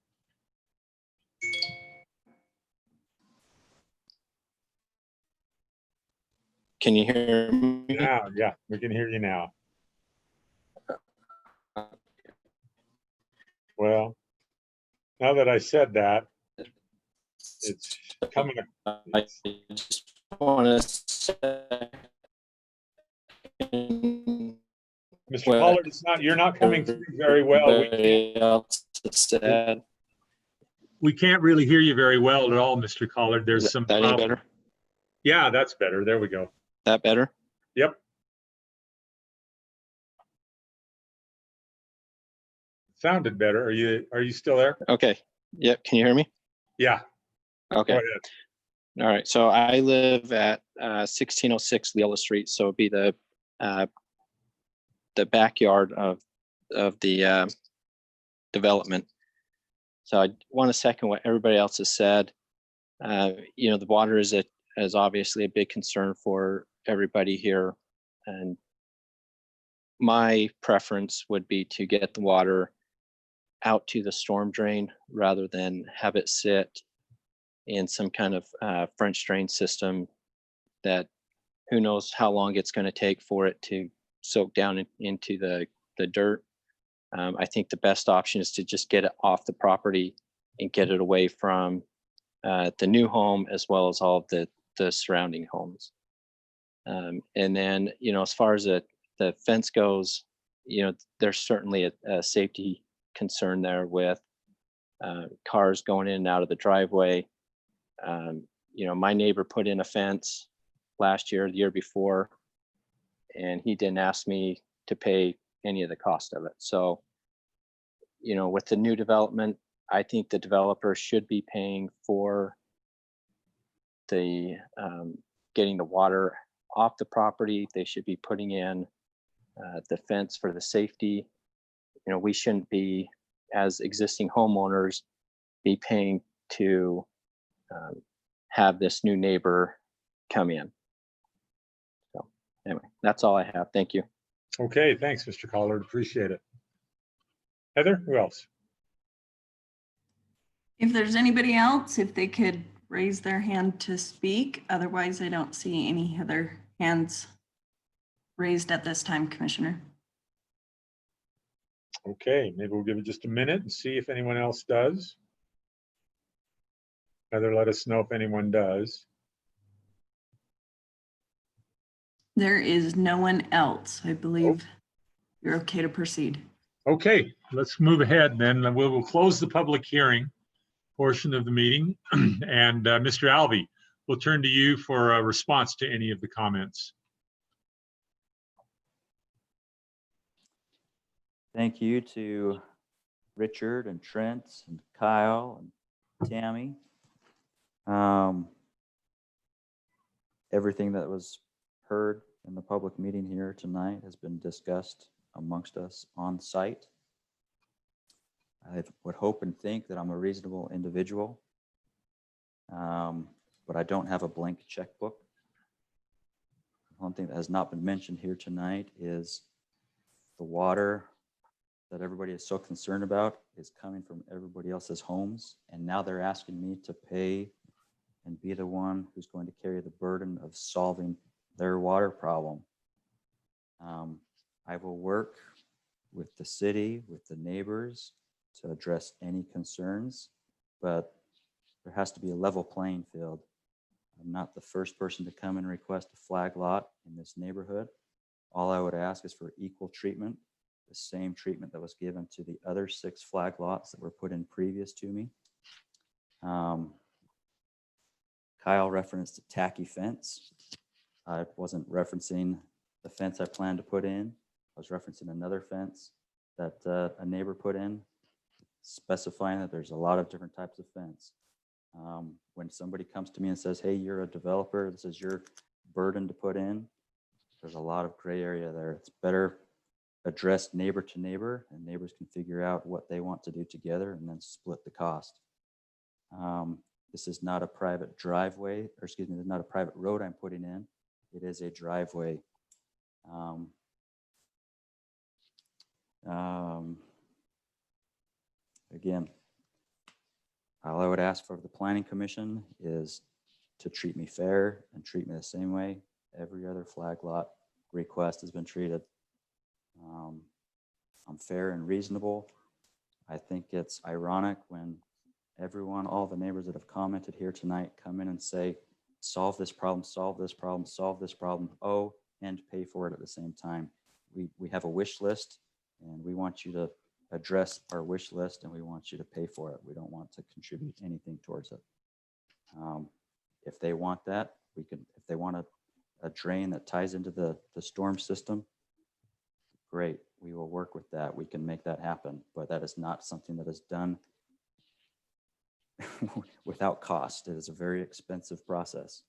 Can you hear me? Yeah, we can hear you now. Well, now that I said that, it's coming. I just want to say, Mr. Collard, you're not coming through very well. We can't really hear you very well at all, Mr. Collard. There's some that any better? Yeah, that's better. There we go. That better? Yep. Sounded better. Are you still there? Okay. Yep. Can you hear me? Yeah. Okay. Go ahead. All right. So I live at 1606 Leela Street. So it'd be the backyard of the development. So I want to second what everybody else has said. You know, the water is obviously a big concern for everybody here, and my preference would be to get the water out to the storm drain rather than have it sit in some kind of French drain system that who knows how long it's going to take for it to soak down into the dirt. I think the best option is to just get it off the property and get it away from the new home as well as all of the surrounding homes. And then, you know, as far as the fence goes, you know, there's certainly a safety concern there with cars going in and out of the driveway. You know, my neighbor put in a fence last year, the year before, and he didn't ask me to pay any of the cost of it. So, you know, with the new development, I think the developer should be paying for the getting the water off the property. They should be putting in the fence for the safety. You know, we shouldn't be, as existing homeowners, be paying to have this new neighbor come in. So anyway, that's all I have. Thank you. Okay, thanks, Mr. Collard. Appreciate it. Heather, who else? If there's anybody else, if they could raise their hand to speak. Otherwise, I don't see any other hands raised at this time, Commissioner. Okay, maybe we'll give it just a minute and see if anyone else does. Heather, let us know if anyone does. There is no one else. I believe you're okay to proceed. Okay, let's move ahead then. We will close the public hearing portion of the meeting. And Mr. Alvey, we'll turn to you for a response to any of the comments. Thank you to Richard and Trent and Kyle and Tammy. Everything that was heard in the public meeting here tonight has been discussed amongst us on site. I would hope and think that I'm a reasonable individual, but I don't have a blank checkbook. One thing that has not been mentioned here tonight is the water that everybody is so concerned about is coming from everybody else's homes. And now they're asking me to pay and be the one who's going to carry the burden of solving their water problem. I will work with the city, with the neighbors to address any concerns, but there has to be a level playing field. I'm not the first person to come and request a flag lot in this neighborhood. All I would ask is for equal treatment, the same treatment that was given to the other 6 flag lots that were put in previous to me. Kyle referenced a tacky fence. I wasn't referencing the fence I plan to put in. was referencing another fence that a neighbor put in, specifying that there's a lot of different types of fence. When somebody comes to me and says, hey, you're a developer, this is your burden to put in, there's a lot of gray area there. It's better addressed neighbor to neighbor, and neighbors can figure out what they want to do together and then split the cost. This is not a private driveway, or excuse me, this is not a private road I'm putting in. It is a driveway. Again, all I would ask for the Planning Commission is to treat me fair and treat me the same way every other flag lot request has been treated. I'm fair and reasonable. I think it's ironic when everyone, all the neighbors that have commented here tonight come in and say, solve this problem, solve this problem, solve this problem, oh, and pay for it at the same time. We have a wish list, and we want you to address our wish list, and we want you to pay for it. We don't want to contribute anything towards it. If they want that, we can, if they want a drain that ties into the storm system, great, we will work with that. We can make that happen, but that is not something that is done without cost. It is a very expensive process.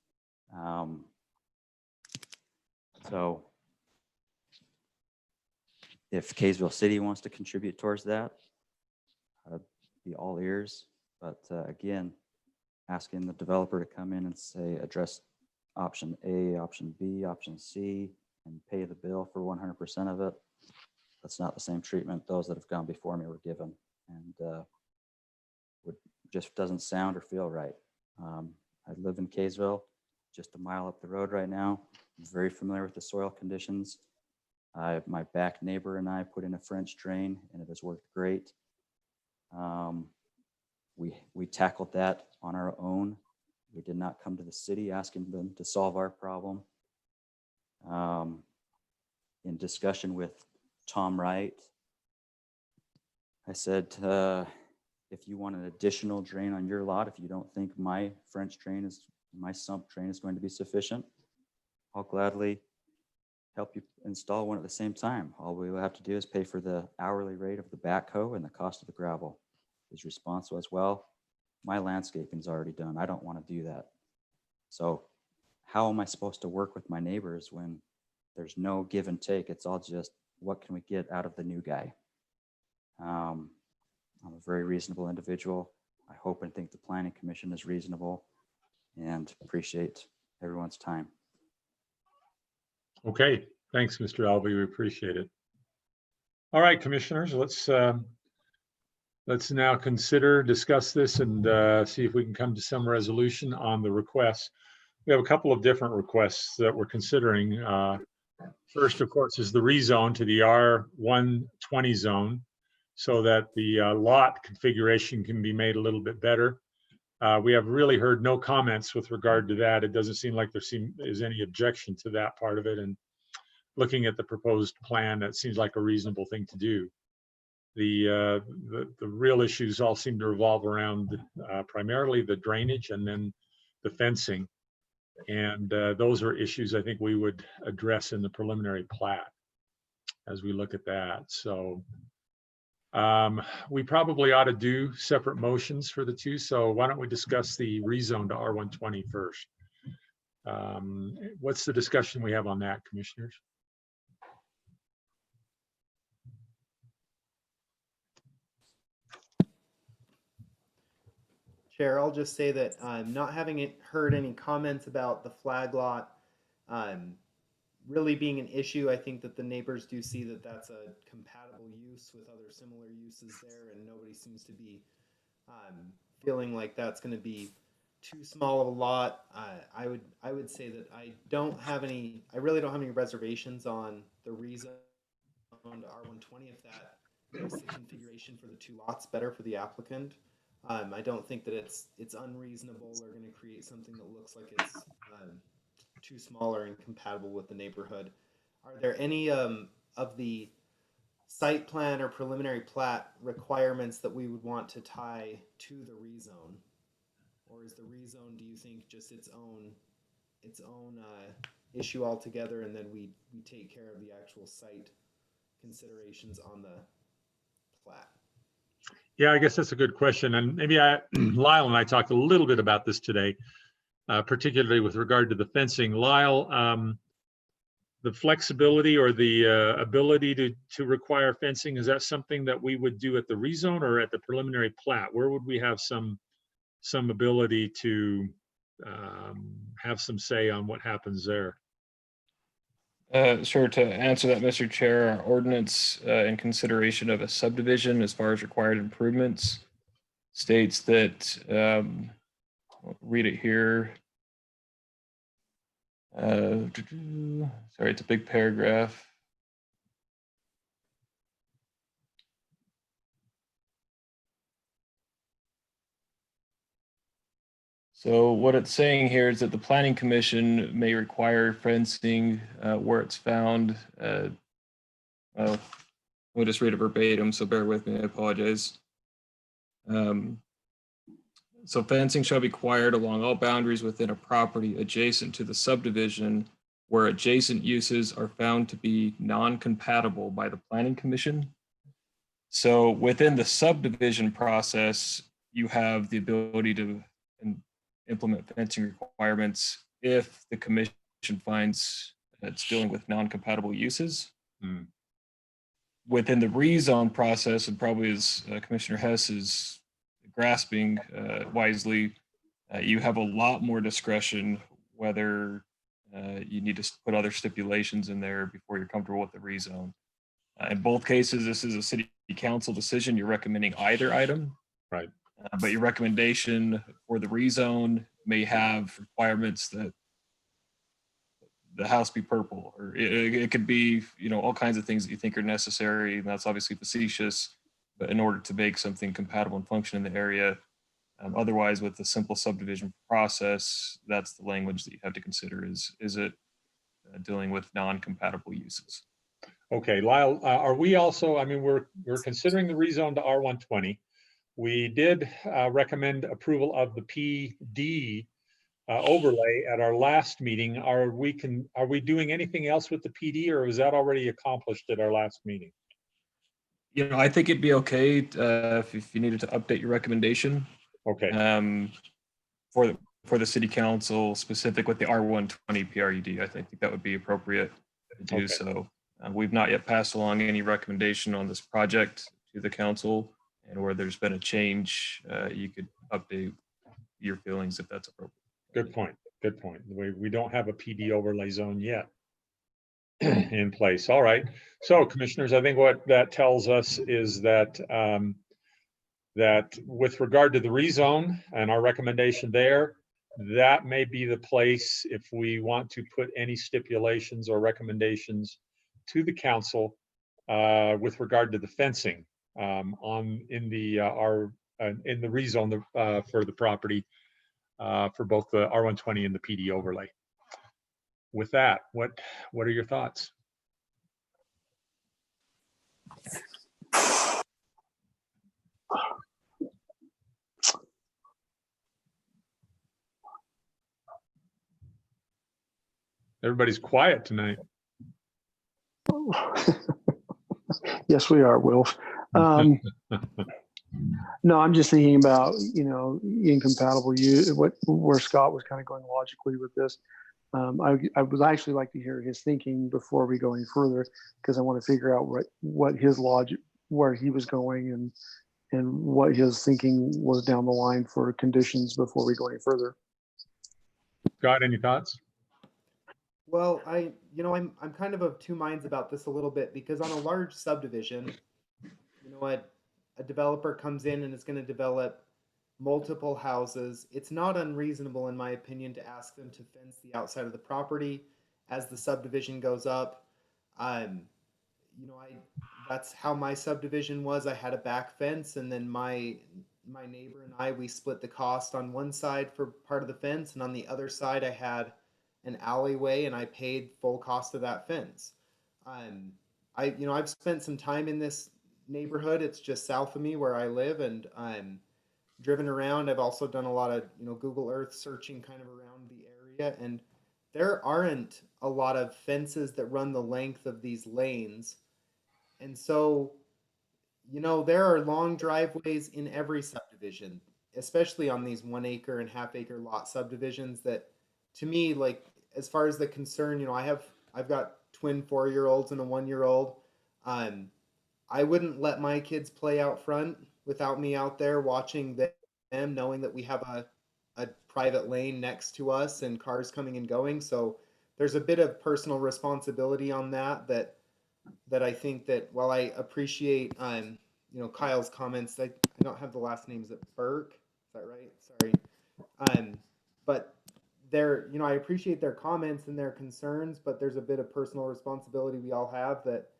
So if Kaysville City wants to contribute towards that, I'd be all ears. But again, asking the developer to come in and say, address option A, option B, option C, and pay the bill for 100% of it, that's not the same treatment those that have gone before me were given. And just doesn't sound or feel right. I live in Kaysville, just a mile up the road right now. I'm very familiar with the soil conditions. My back neighbor and I put in a French drain, and it has worked great. We tackled that on our own. We did not come to the city asking them to solve our problem. In discussion with Tom Wright, I said, if you want an additional drain on your lot, if you don't think my French drain is, my sump drain is going to be sufficient, I'll gladly help you install one at the same time. All we will have to do is pay for the hourly rate of the backhoe and the cost of the gravel. His response was, well, my landscaping is already done. I don't want to do that. So how am I supposed to work with my neighbors when there's no give and take? It's all just, what can we get out of the new guy? I'm a very reasonable individual. I hope and think the Planning Commission is reasonable, and appreciate everyone's time. Okay, thanks, Mr. Alvey. We appreciate it. All right, commissioners, let's now discuss this, and see if we can come to some resolution on the requests. We have a couple of different requests that we're considering. First, of course, is the rezone to the R120 zone, so that the lot configuration can be made a little bit better. We have really heard no comments with regard to that. It doesn't seem like there is any objection to that part of it. And looking at the proposed plan, that seems like a reasonable thing to do. The real issues all seem to revolve around primarily the drainage and then the fencing. And those are issues I think we would address in the preliminary plat as we look at that. So we probably ought to do separate motions for the two. So why don't we discuss the rezone to R120 first? What's the discussion we have on that, commissioners? Chair, I'll just say that not having heard any comments about the flag lot really being an issue, I think that the neighbors do see that that's a compatible use with other similar uses there, and nobody seems to be feeling like that's going to be too small of a lot. I would say that I really don't have any reservations on the rezone to R120 if that makes the configuration for the two lots better for the applicant. I don't think that it's unreasonable or going to create something that looks like it's too small or incompatible with the neighborhood. Are there any of the site plan or preliminary plat requirements that we would want to tie to the rezone? Or is the rezone, do you think, just its own issue altogether, and then we take care of the actual site considerations on the plat. Yeah, I guess that's a good question. And maybe Lyle and I talked a little bit about this today, particularly with regard to the fencing. Lyle, the flexibility or the ability to require fencing, is that something that we would do at the rezone or at the preliminary plat? Where would we have some ability to have some say on what happens there? Sure. To answer that, Mr. Chair, our ordinance in consideration of a subdivision as far as required improvements states that, I'll read it here. Sorry, it's a big paragraph. So what it's saying here is that the planning commission may require fencing where it's found. I'll just read it verbatim, so bear with me, I apologize. So fencing shall be required along all boundaries within a property adjacent to the subdivision where adjacent uses are found to be non-compatible by the planning commission. So within the subdivision process, you have the ability to implement fencing requirements if the commission finds it's dealing with non-compatible uses. Within the rezone process, and probably as Commissioner Hess is grasping wisely, you have a lot more discretion whether you need to put other stipulations in there before you're comfortable with the rezone. In both cases, this is a city council decision. You're recommending either item. Right. But your recommendation for the rezone may have requirements that the house be purple, or it could be, all kinds of things that you think are necessary. And that's obviously facetious, but in order to make something compatible and function in the area. Otherwise, with the simple subdivision process, that's the language that you have to consider is it dealing with non-compatible uses. Okay, Lyle, are we also, we're considering the rezone to R120. We did recommend approval of the PD overlay at our last meeting. Are we doing anything else with the PD, or was that already accomplished at our last meeting? I think it'd be okay if you needed to update your recommendation. Okay. For the city council, specific with the R120 PRUD, I think that would be appropriate to do so. We've not yet passed along any recommendation on this project to the council, and where there's been a change, you could update your feelings if that's appropriate. Good point. Good point. We don't have a PD overlay zone yet in place. All right. So, commissioners, I think what that tells us is that that with regard to the rezone and our recommendation there, that may be the place if we want to put any stipulations or recommendations to the council with regard to the fencing in the rezone for the property for both the R120 and the PD overlay. With that, what are your thoughts? Everybody's quiet tonight. Yes, we are, Wilf. No, I'm just thinking about, incompatible use, where Scott was kind of going logically with this. I would actually like to hear his thinking before we go any further, because I want to figure out what his logic, where he was going and what his thinking was down the line for conditions before we go any further. Scott, any thoughts? Well, I'm kind of two minds about this a little bit, because on a large subdivision, a developer comes in and is going to develop multiple houses. It's not unreasonable, in my opinion, to ask them to fence the outside of the property as the subdivision goes up. That's how my subdivision was. I had a back fence, and then my neighbor and we split the cost on one side for part of the fence, and on the other side I had an alleyway, and I paid full cost of that fence. I've spent some time in this neighborhood. It's just south of me where I live, and I'm driven around. I've also done a lot of Google Earth searching kind of around the area, and there aren't a lot of fences that run the length of these lanes. And so, you know, there are long driveways in every subdivision, especially on these 1 acre and half-acre lot subdivisions that, to me, like, as far as the concern, you know, I've got twin 4-year-olds and a 1-year-old. I wouldn't let my kids play out front without me out there watching them, knowing that we have a private lane next to us and cars coming and going. So there's a bit of personal responsibility on that I think that while I appreciate you know, Kyle's comments, I don't have the last name, is it Burk? Is that right? Sorry. But you know, I appreciate their comments and their concerns, but there's a bit of personal responsibility we all have that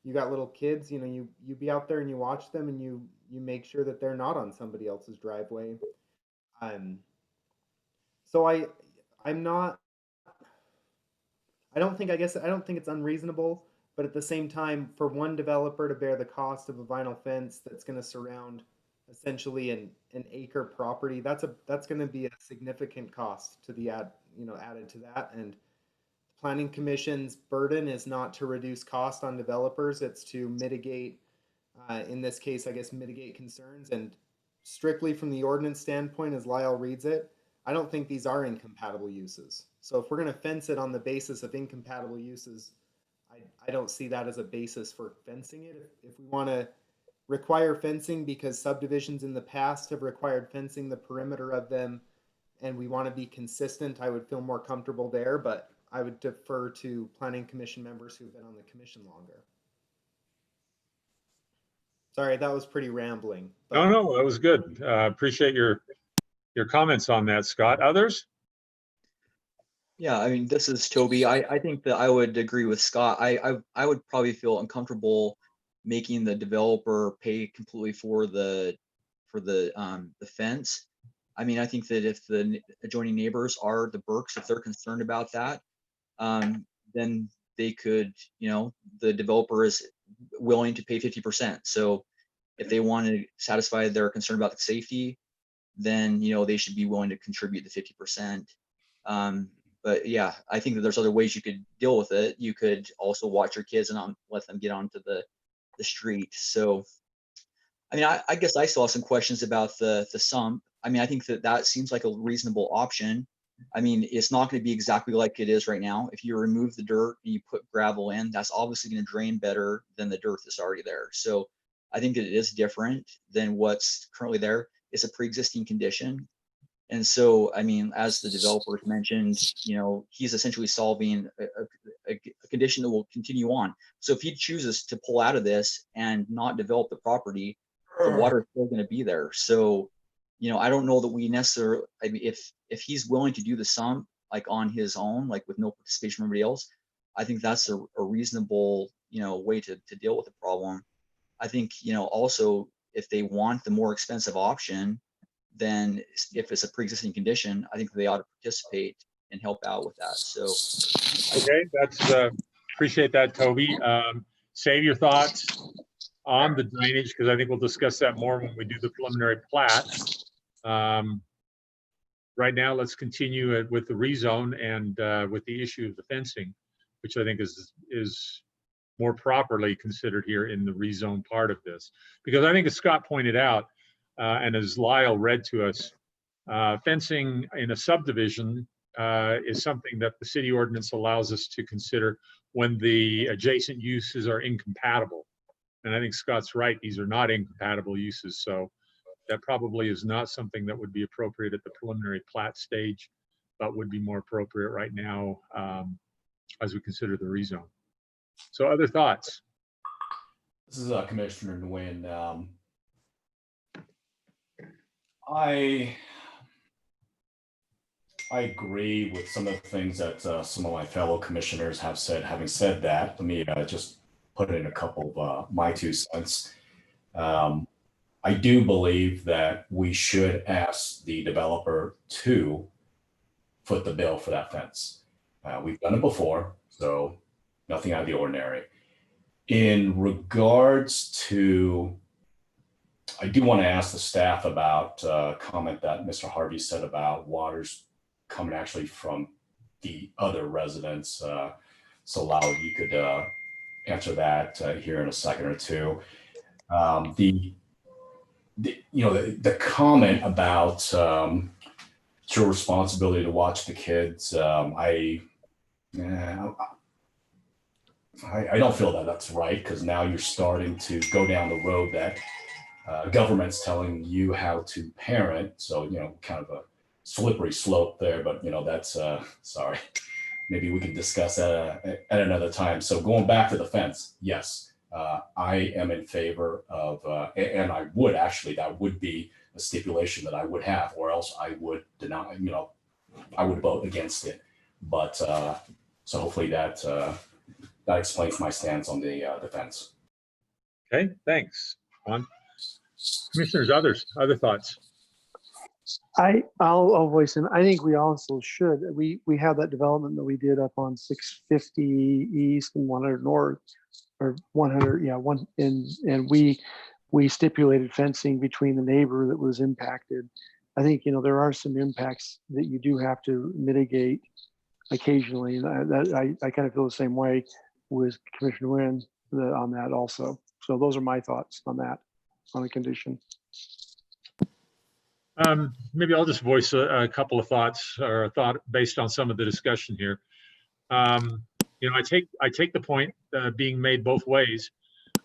you got little kids, you know, you be out there and you watch them and you make sure that they're not on somebody else's driveway. So I'm not, I don't think it's unreasonable, but at the same time, for one developer to bear the cost of a vinyl fence that's going to surround essentially an acre property, that's going to be a significant cost to the added to that. And Planning Commission's burden is not to reduce cost on developers, it's to mitigate, in this case, I guess, mitigate concerns. And strictly from the ordinance standpoint, as Lyle reads it, I don't think these are incompatible uses. So if we're going to fence it on the basis of incompatible uses, I don't see that as a basis for fencing it. If we want to require fencing because subdivisions in the past have required fencing the perimeter of them, and we want to be consistent, I would feel more comfortable there, but I would defer to Planning Commission members who've been on the commission longer. Sorry, that was pretty rambling. No, no, that was good. Appreciate your comments on that, Scott. Others? Yeah, I mean, this is Toby. I think that I would agree with Scott. I would probably feel uncomfortable making the developer pay completely for the fence. I mean, I think that if the adjoining neighbors are the Burks, if they're concerned about that, then they could, you know, the developer is willing to pay 50%. So if they want to satisfy their concern about the safety, then, you know, they should be willing to contribute the 50%. But yeah, I think that there's other ways you could deal with it. You could also watch your kids and not let them get onto the street. So, I mean, I guess I still have some questions about the sump. I mean, I think that seems like a reasonable option. I mean, it's not going to be exactly like it is right now. If you remove the dirt and you put gravel in, that's obviously going to drain better than the dirt that's already there. So I think that it is different than what's currently there. It's a pre-existing condition. And so, I mean, as the developers mentioned, you know, he's essentially solving a condition that will continue on. So if he chooses to pull out of this and not develop the property, the water is still going to be there. So, you know, I don't know that we necessarily, I mean, if he's willing to do the sump like on his own, like with no participation from everybody else, I think that's a reasonable, you know, way to deal with the problem. I think, you know, also if they want the more expensive option, then if it's a pre-existing condition, I think they ought to participate and help out with that. So, okay, that's appreciate that, Toby. Save your thoughts on the drainage because I think we'll discuss that more when we do the preliminary plat. Right now, let's continue with the rezone and with the issue of the fencing, which I think is more properly considered here in the rezone part of this. Because I think as Scott pointed out, and as Lyle read to us, fencing in a subdivision is something that the city ordinance allows us to consider when the adjacent uses are incompatible. And I think Scott's right, these are not incompatible uses. So that probably is not something that would be appropriate at the preliminary plat stage, but would be more appropriate right now as we consider the rezone. So other thoughts? This is Commissioner Nguyen. I agree with some of the things that some of my fellow commissioners have said. Having said that, let me just put in a couple of my 2 cents. I do believe that we should ask the developer to foot the bill for that fence. We've done it before, so nothing out of the ordinary. In regards to, I do want to ask the staff about a comment that Mr. Harvey said about water's coming actually from the other residents. So Lyle, you could answer that here in a second or two. The comment about it's your responsibility to watch the kids. I don't feel that that's right, because now you're starting to go down the road that government's telling you how to parent. So, kind of a slippery slope there, but that's sorry. Maybe we can discuss that at another time. So going back to the fence, yes, I am in favor of, and I would actually, that would be a stipulation that I would have, or else I would deny, I would vote against it. But so hopefully that explains my stance on the fence. Okay, thanks. On commissioners, other thoughts? I'll voice in. I think we also should. We have that development that we did up on 650 East and 100 North, or 100, and we stipulated fencing between the neighbor that was impacted. I think there are some impacts that you do have to mitigate occasionally, and I kind of feel the same way with Commissioner Wynn on that also. So those are my thoughts on that, on the condition. Maybe I'll just voice a couple of thoughts, or a thought based on some of the discussion here. I take the point being made both ways.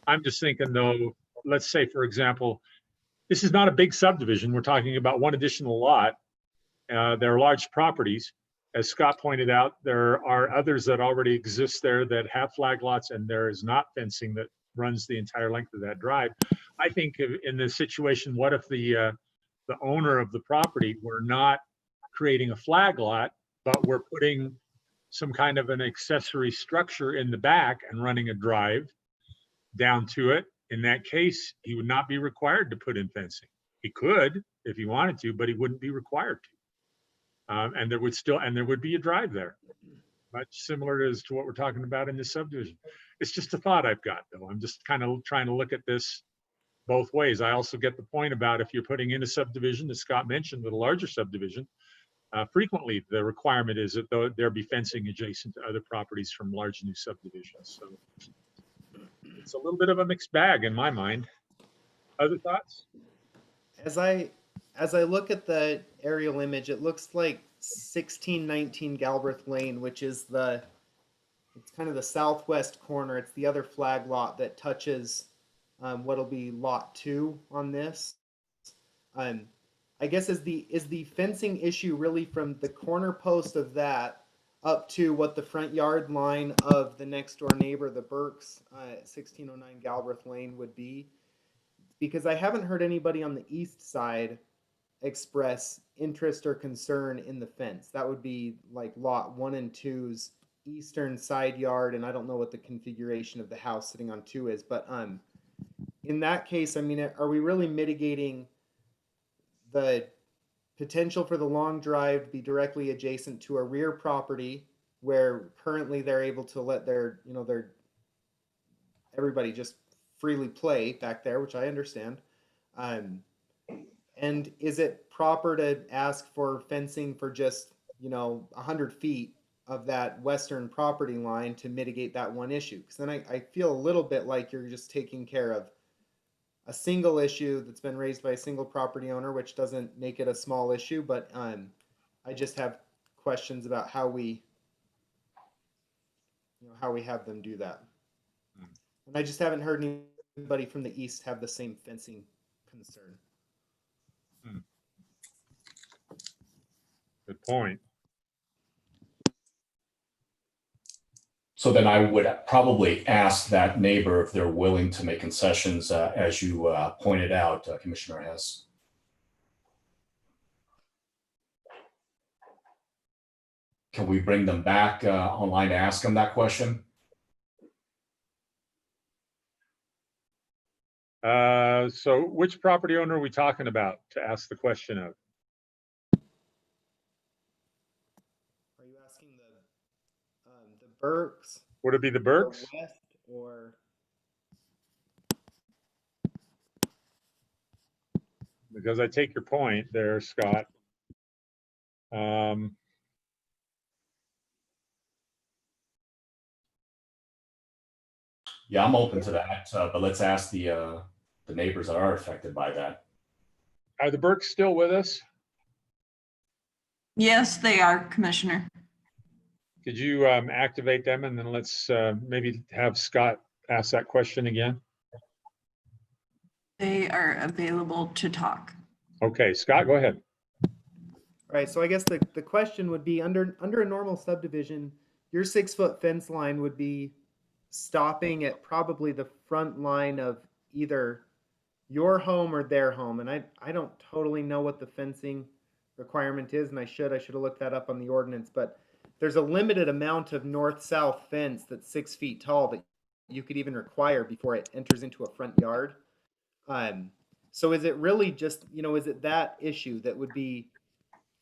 I'm just thinking though, let's say, for example, this is not a big subdivision. We're talking about one additional lot. They're large properties. As Scott pointed out, there are others that already exist there that have flag lots, and there is not fencing that runs the entire length of that drive. I think in this situation, what if the owner of the property were not creating a flag lot, but we're putting some kind of an accessory structure in the back and running a drive down to it? In that case, he would not be required to put in fencing. He could if he wanted to, but he wouldn't be required to. And there would be a drive there, much similar as to what we're talking about in this subdivision. It's just a thought I've got, though. I'm just kind of trying to look at this both ways. I also get the point about if you're putting in a subdivision, as Scott mentioned, with a larger subdivision, frequently the requirement is that there be fencing adjacent to other properties from large new subdivisions. So it's a little bit of a mixed bag in my mind. Other thoughts? As I look at the aerial image, it looks like 1619 Galbraith Lane, which is it's kind of the southwest corner. It's the other flag lot that touches what'll be lot 2 on this. I guess is the fencing issue really from the corner post of that up to what the front yard line of the next door neighbor, the Burks, 1609 Galbraith Lane would be? Because I haven't heard anybody on the east side express interest or concern in the fence. That would be like lot 1 and 2's eastern side yard, and I don't know what the configuration of the house sitting on 2 is, but in that case, I mean, are we really mitigating the potential for the long drive to be directly adjacent to a rear property where currently they're able to let their everybody just freely play back there, which I understand. And is it proper to ask for fencing for just 100 feet of that western property line to mitigate that one issue? Because then I feel a little bit like you're just taking care of a single issue that's been raised by a single property owner, which doesn't make it a small issue, but I just have questions about how we have them do that. And I just haven't heard anybody from the east have the same fencing concern. Good point. So then I would probably ask that neighbor if they're willing to make concessions, as you pointed out, Commissioner Hess. Can we bring them back online to ask them that question? So which property owner are we talking about to ask the question of? Are you asking the Burks? Would it be the Burks? Or West, or Because I take your point there, Scott. Yeah, I'm open to that, but let's ask the neighbors that are affected by that. Are the Burks still with us? Yes, they are, Commissioner. Could you activate them, and then let's maybe have Scott ask that question again? They are available to talk. Okay, Scott, go ahead. Right, so I guess the question would be under a normal subdivision, your 6-foot fence line would be stopping at probably the front line of either your home or their home. And I don't totally know what the fencing requirement is, and I should have looked that up on the ordinance, but there's a limited amount of north-south fence that's 6 feet tall that you could even require before it enters into a front yard. So is it really just, is it that issue that would be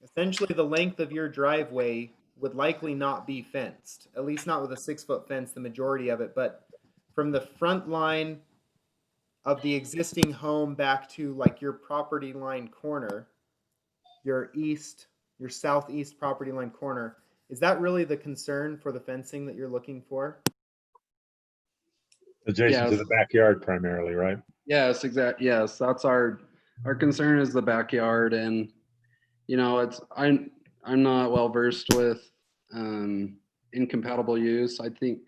essentially the length of your driveway would likely not be fenced, at least not with a 6-foot fence, the majority of it, but from the front line of the existing home back to like your property line corner, your southeast property line corner, is that really the concern for the fencing that you're looking for? Adjacent to the backyard primarily, right? Yes, exactly. Yes, that's our concern is the backyard, and I'm not well versed with incompatible use. I think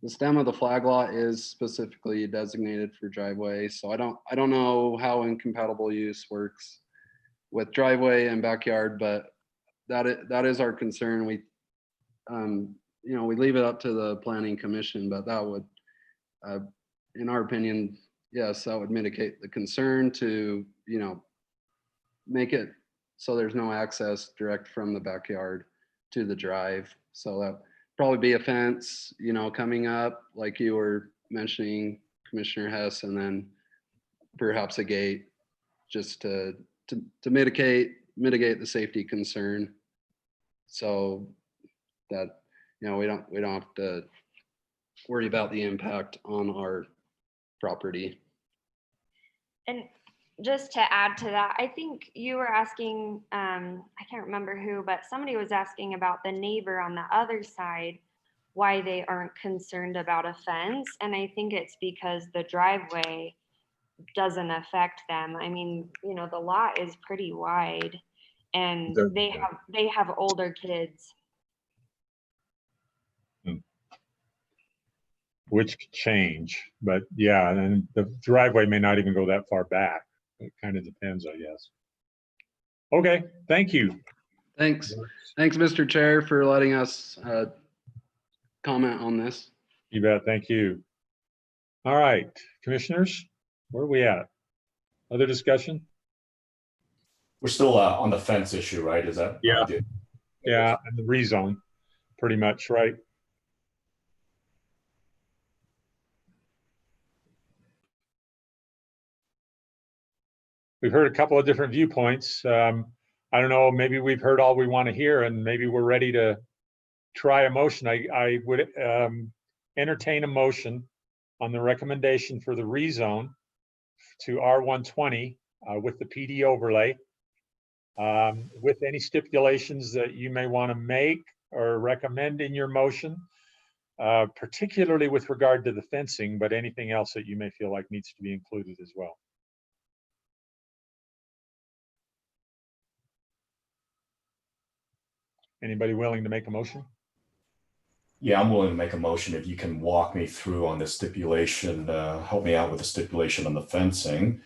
the stem of the flag lot is specifically designated for driveway, so I don't know how incompatible use works with driveway and backyard, but that is our concern. We we leave it up to the planning commission, but that would in our opinion, yes, that would mitigate the concern to make it so there's no access direct from the backyard to the drive. So that probably be a fence, coming up like you were mentioning, Commissioner Hess, and then perhaps a gate just to mitigate the safety concern. So that we don't have to worry about the impact on our property. And just to add to that, I think you were asking, I can't remember who, but somebody was asking about the neighbor on the other side, why they aren't concerned about a fence. And I think it's because the driveway doesn't affect them. I mean, the lot is pretty wide and they have older kids. Which could change, but yeah, and the driveway may not even go that far back. It kind of depends, I guess. Okay, thank you. Thanks, Mr. Chair, for letting us comment on this. You bet, thank you. All right, commissioners, where are we at? Other discussion? We're still on the fence issue, right? Is that? Yeah, yeah, and the rezone, pretty much, right? We've heard a couple of different viewpoints. I don't know, maybe we've heard all we want to hear and maybe we're ready to try a motion. I would entertain a motion on the recommendation for the rezone to R120 with the PD overlay, with any stipulations that you may want to make or recommend in your motion, particularly with regard to the fencing, but anything else that you may feel like needs to be included as well. Anybody willing to make a motion? Yeah, I'm willing to make a motion if you can walk me through on the stipulation, help me out with the stipulation on the fencing.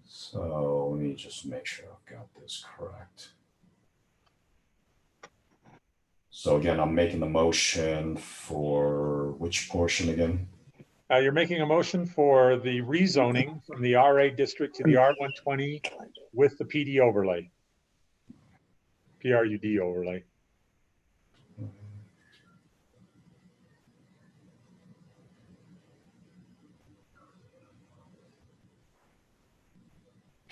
So let me just make sure I've got this correct. So again, I'm making the motion for which portion again? You're making a motion for the rezoning from the RA district to the R120 with the PD overlay, PRUD overlay.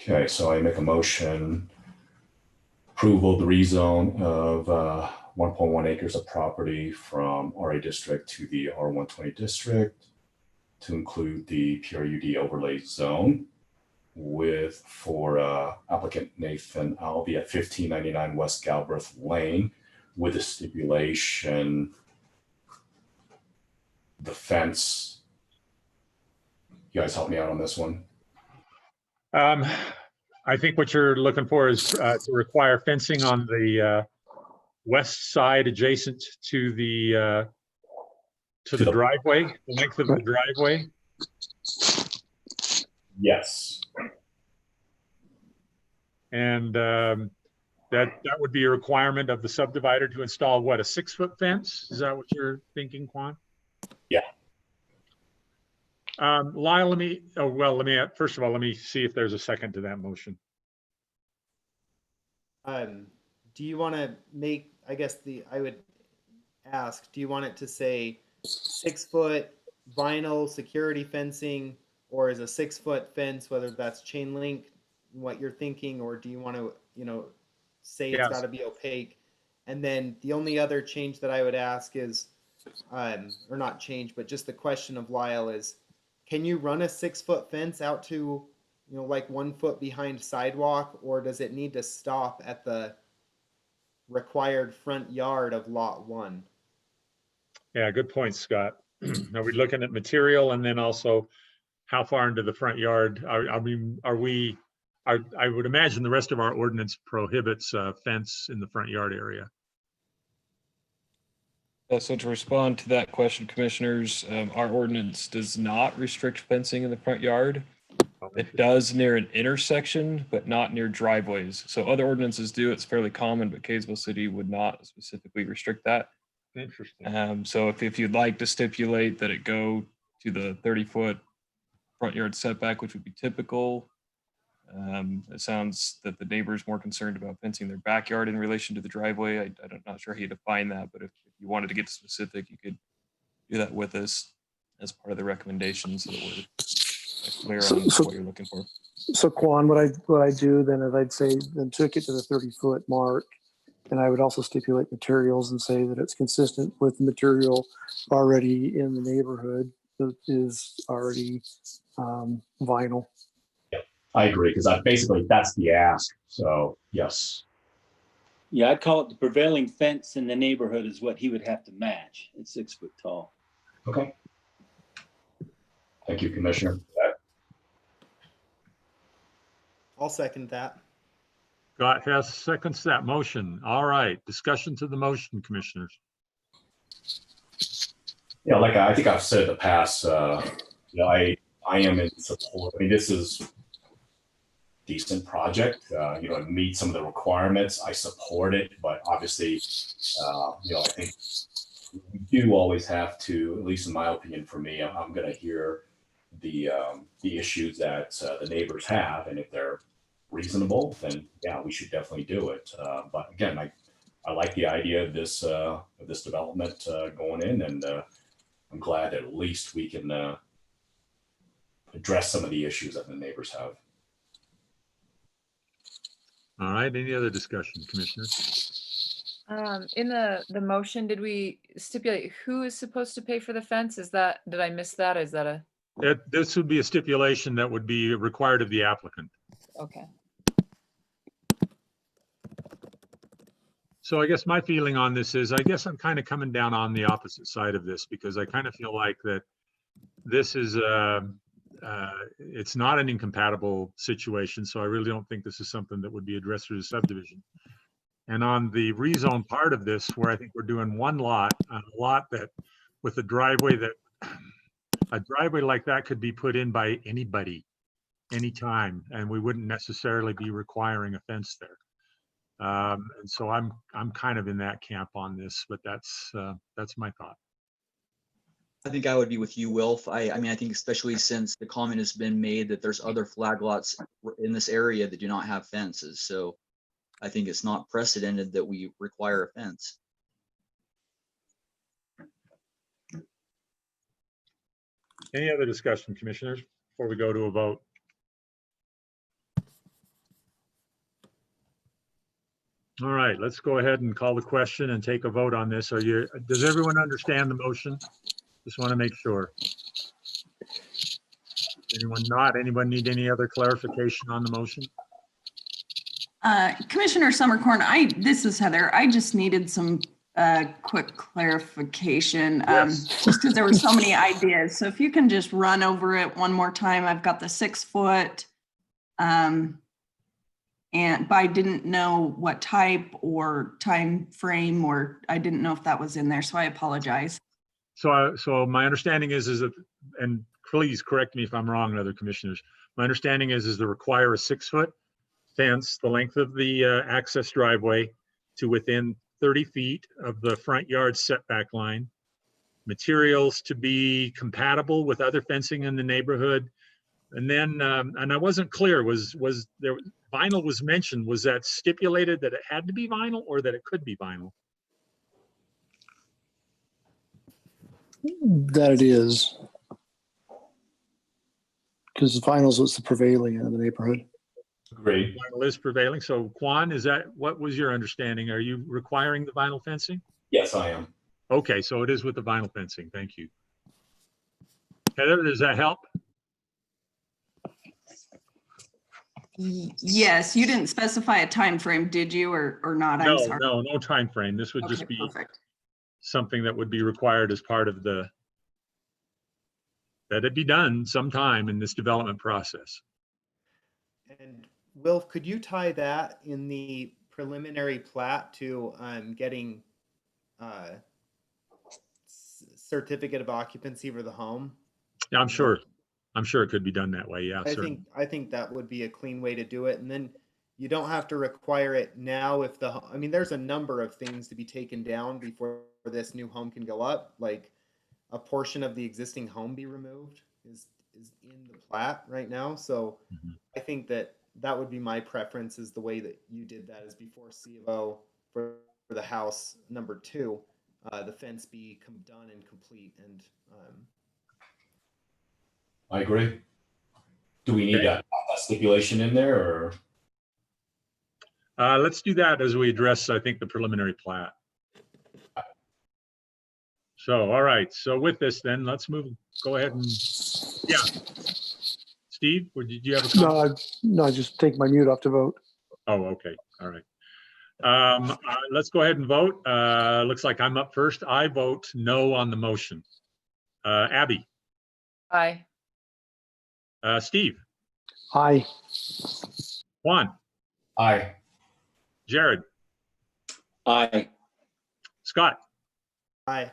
Okay, so I make a motion approval of the rezone of 1.1 acres of property from RA district to the R120 district to include the PRUD overlay zone for applicant Nathan Alvey at 1599 West Galbraith Lane with a stipulation the fence you guys help me out on this one. I think what you're looking for is to require fencing on the west side adjacent to the driveway, the length of the driveway. Yes. And that would be a requirement of the subdivider to install what, a 6-foot fence? Is that what you're thinking, Quan? Yeah. Lyle, first of all, let me see if there's a second to that motion. Do you want to make, I would ask, do you want it to say 6-foot vinyl security fencing, or is a 6-foot fence, whether that's chain link, what you're thinking, or do you want to, say it's got to be opaque? And then the only other change that I would ask is, or not change, but just the question of Lyle is, can you run a 6-foot fence out to, like 1 foot behind sidewalk, or does it need to stop at the required front yard of lot 1? Yeah, good point, Scott. Are we looking at material and then also how far into the front yard? I would imagine the rest of our ordinance prohibits fence in the front yard area. So to respond to that question, commissioners, our ordinance does not restrict fencing in the front yard. It does near an intersection, but not near driveways. So other ordinances do, it's fairly common, but Kaysville City would not specifically restrict that. Interesting. So if you'd like to stipulate that it go to the 30-foot front yard setback, which would be typical, it sounds that the neighbor is more concerned about fencing their backyard in relation to the driveway. I'm not sure how you define that, but if you wanted to get specific, you could do that with us as part of the recommendations so that we're clear on what you're looking for. So Quan, what I do then is I'd say then took it to the 30-foot mark, and I would also stipulate materials and say that it's consistent with material already in the neighborhood that is already vinyl. I agree, because that's the ask. So yes. Yeah, I'd call it the prevailing fence in the neighborhood is what he would have to match. It's 6 foot tall. Okay. Thank you, Commissioner. I'll second that. Scott Hess seconds that motion. All right, discussion to the motion, commissioners. Yeah, like I think I've said in the past, I am in support. I mean, this is decent project. It meets some of the requirements. I support it, but obviously, I think we do always have to, at least in my opinion, for me, I'm going to hear the issues that the neighbors have, and if they're reasonable, then yeah, we should definitely do it. But again, I like the idea of this development going in, and I'm glad that at least we can address some of the issues that the neighbors have. All right, any other discussion, commissioners? In the motion, did we stipulate who is supposed to pay for the fence? Did I miss that? Is that a? This would be a stipulation that would be required of the applicant. Okay. So I guess my feeling on this is, I guess I'm kind of coming down on the opposite side of this, because I kind of feel like that this is it's not an incompatible situation. So I really don't think this is something that would be addressed through the subdivision. And on the rezone part of this, where I think we're doing one lot, a lot that with a driveway like that could be put in by anybody, anytime, and we wouldn't necessarily be requiring a fence there. And so I'm kind of in that camp on this, but that's my thought. I think I would be with you, Wilf. I mean, I think especially since the comment has been made that there's other flag lots in this area that do not have fences. So I think it's not precedented that we require a fence. Any other discussion, commissioners, before we go to a vote? All right, let's go ahead and call the question and take a vote on this. Does everyone understand the motion? Just want to make sure. Anyone not? Anyone need any other clarification on the motion? Commissioner Summercorn, this is Heather. I just needed some a quick clarification, Yes. just because there were so many ideas. So if you can just run over it one more time. I've got the 6 foot. But I didn't know what type or time frame, or I didn't know if that was in there. So I apologize. So my understanding is that, and please correct me if I'm wrong, other commissioners. My understanding is they require a 6 foot fence, the length of the access driveway to within 30 feet of the front yard setback line. Materials to be compatible with other fencing in the neighborhood. And then, and I wasn't clear, was there, vinyl was mentioned, was that stipulated that it had to be vinyl or that it could be vinyl? That it is. Because vinyl's what's the prevailing in the neighborhood. Great. Vinyl is prevailing. So Quan, is that, what was your understanding? Are you requiring the vinyl fencing? Yes, I am. Okay, so it is with the vinyl fencing. Thank you. Heather, does that help? Yes, you didn't specify a time frame, did you, or not? I'm sorry. No time frame. This would just Okay, be perfect. something that would be required as part of the, that it be done sometime in this development process. And Will, could you tie that in the preliminary plat to getting certificate of occupancy for the home? Yeah, I'm sure it could be done that way. Yeah, certainly. I think that would be a clean way to do it. And then you don't have to require it now if the, I mean, there's a number of things to be taken down before this new home can go up. Like a portion of the existing home be removed is in the plat right now. So I think that would be my preference, is the way that you did that, is before C of O for the house number 2, the fence be done and complete. And I agree. Do we need a stipulation in there, or? Let's do that as we address, I think, the preliminary plat. So, all right. So with this, then let's go ahead and, yeah. Steve, or did you have a comment? No, just take my mute off to vote. Oh, okay. All right. Let's go ahead and vote. Looks like I'm up first. I vote no on the motion. Abby. Aye. Steve. Aye. Juan. Aye. Jared. Aye. Scott. Aye.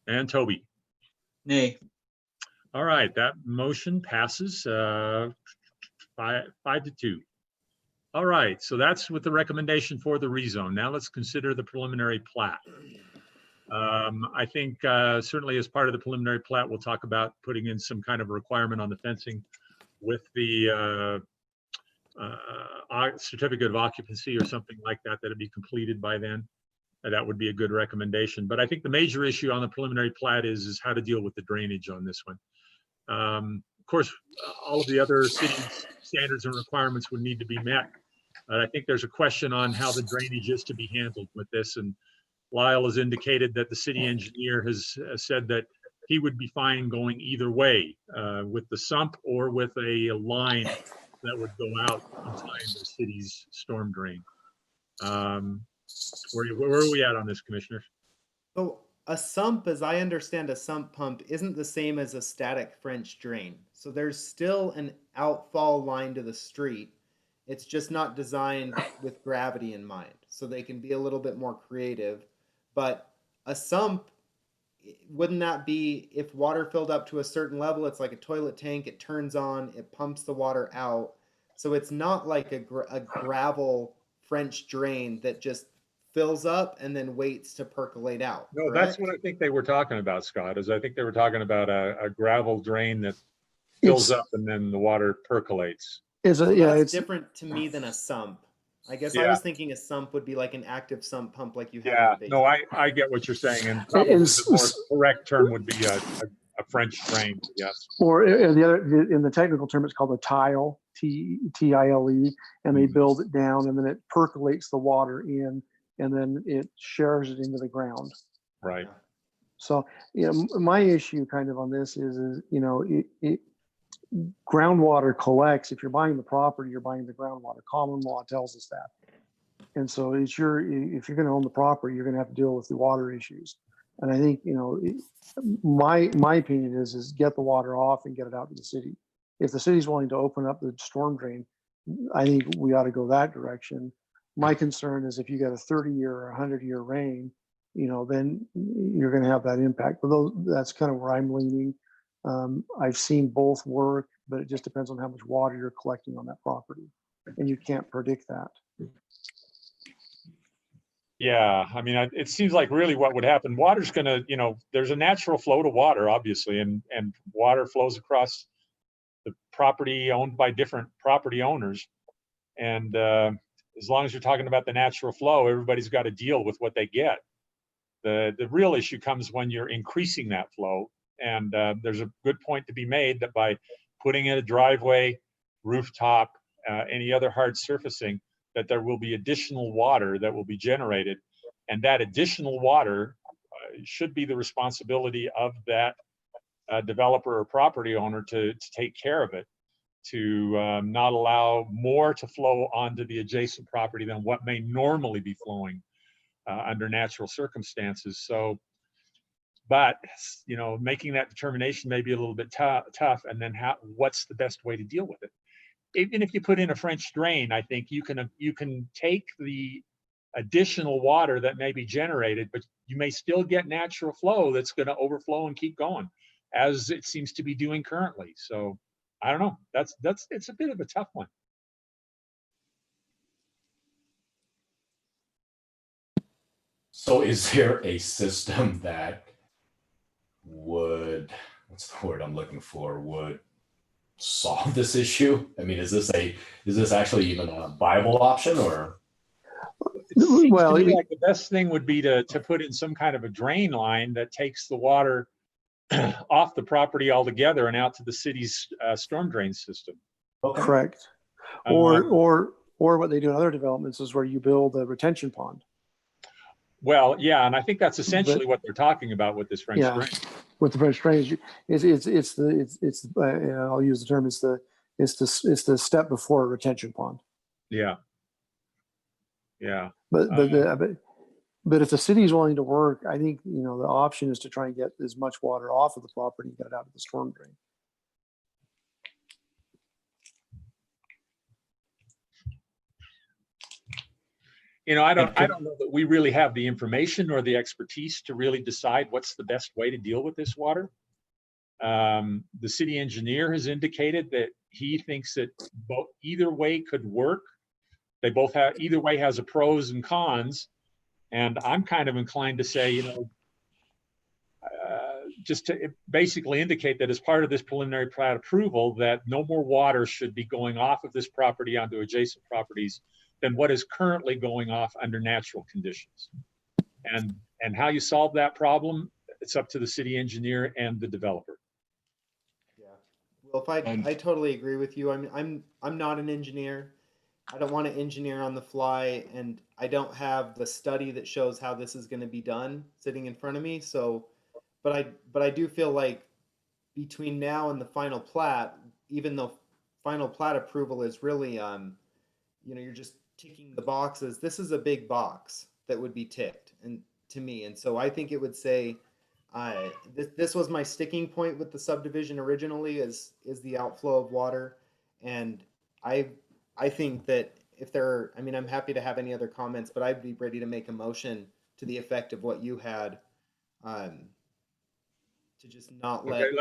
And Toby. Nay. All right, that motion passes 5-2. All right, so that's with the recommendation for the rezone. Now let's consider the preliminary plat. I think certainly as part of the preliminary plat, we'll talk about putting in some kind of requirement on the fencing with the certificate of occupancy or something like that, that'd be completed by then. That would be a good recommendation. But I think the major issue on the preliminary plat is how to deal with the drainage on this one. Of course, all of the other city standards and requirements would need to be met. I think there's a question on how the drainage is to be handled with this. And Lyle has indicated that the city engineer has said that he would be fine going either way, with the sump or with a line that would go out behind the city's storm drain. Where are we at on this, commissioners? So a sump, as I understand, a sump pump isn't the same as a static French drain. So there's still an outfall line to the street. It's just not designed with gravity in mind. So they can be a little bit more creative. But a sump, wouldn't that be, if water filled up to a certain level, it's like a toilet tank, it turns on, it pumps the water out. So it's not like a gravel French drain that just fills up and then waits to percolate out. No, correct? that's what I think they were talking about, Scott, is I think they were talking about a gravel drain that fills up and then the water percolates. It's different to me than a sump. I guess I Yeah. was thinking a sump would be like an active sump pump like you have. Yeah, in the no, I get what you're saying. And probably the more correct term would be a French drain, yes. Or the other, in the technical term, it's called a tile, T-I-L-E, and they build it down and then it percolates the water in and then it shares it into the ground. Right. So, my issue kind of on this is groundwater collects. If you're buying the property, you're buying the groundwater. Common law tells us that. And so it's if you're going to own the property, you're going to have to deal with the water issues. And I think, my opinion is get the water off and get it out to the city. If the city's willing to open up the storm drain, I think we ought to go that direction. My concern is if you got a 30-year or 100-year rain, then you're going to have that impact. But that's kind of where I'm leaning. I've seen both work, but it just depends on how much water you're collecting on that property. And you can't predict that. Yeah, I mean, it seems like really what would happen, water's gonna, there's a natural flow to water, obviously, and water flows across the property owned by different property owners. And as long as you're talking about the natural flow, everybody's got to deal with what they get. The real issue comes when you're increasing that flow. And there's a good point to be made that by putting in a driveway, rooftop, any other hard surfacing, that there will be additional water that will be generated. And that additional water should be the responsibility of that developer or property owner to take care of it, to not allow more to flow onto the adjacent property than what may normally be flowing under natural circumstances. So, but, making that determination may be a little bit tough. And then what's the best way to deal with it? Even if you put in a French drain, I think you can take the additional water that may be generated, but you may still get natural flow that's going to overflow and keep going, as it seems to be doing currently. So I don't know. It's a bit of a tough one. So is there a system that would, what's the word I'm looking for, would solve this issue? I mean, is this actually even a viable option, or? Well, to me, like the best thing would be to put in some kind of a drain line that takes the water off the property altogether and out to the city's storm drain system. Okay. Correct. Or what they do in other developments is where you build a retention pond. Well, yeah, and I think that's essentially what they're talking about with this French drain. With the French drain, I'll use the term, it's the step before a retention pond. Yeah. Yeah. But if the city is willing to work, I think the option is to try and get as much water off of the property and get it out of the storm drain. I don't know that we really have the information or the expertise to really decide what's the best way to deal with this water. The city engineer has indicated that he thinks that either way could work. They both have, either way has a pros and cons. And I'm kind of inclined to say, just to basically indicate that as part of this preliminary plat approval, that no more water should be going off of this property onto adjacent properties than what is currently going off under natural conditions. And how you solve that problem, it's up to the city engineer and the developer. Yeah. Well, I totally agree with you. I'm not an engineer. I don't want to engineer on the fly, and I don't have the study that shows how this is going to be done sitting in front of me. So, but I do feel like between now and the final plat, even though final plat approval is really, you're just ticking the boxes. This is a big box that would be ticked, and to me, and so I think it would say, this was my sticking point with the subdivision originally, is the outflow of water, and I think that if there, I'm happy to have any other comments, but I'd be ready to make a motion to the effect of what you had, to just not let. Okay,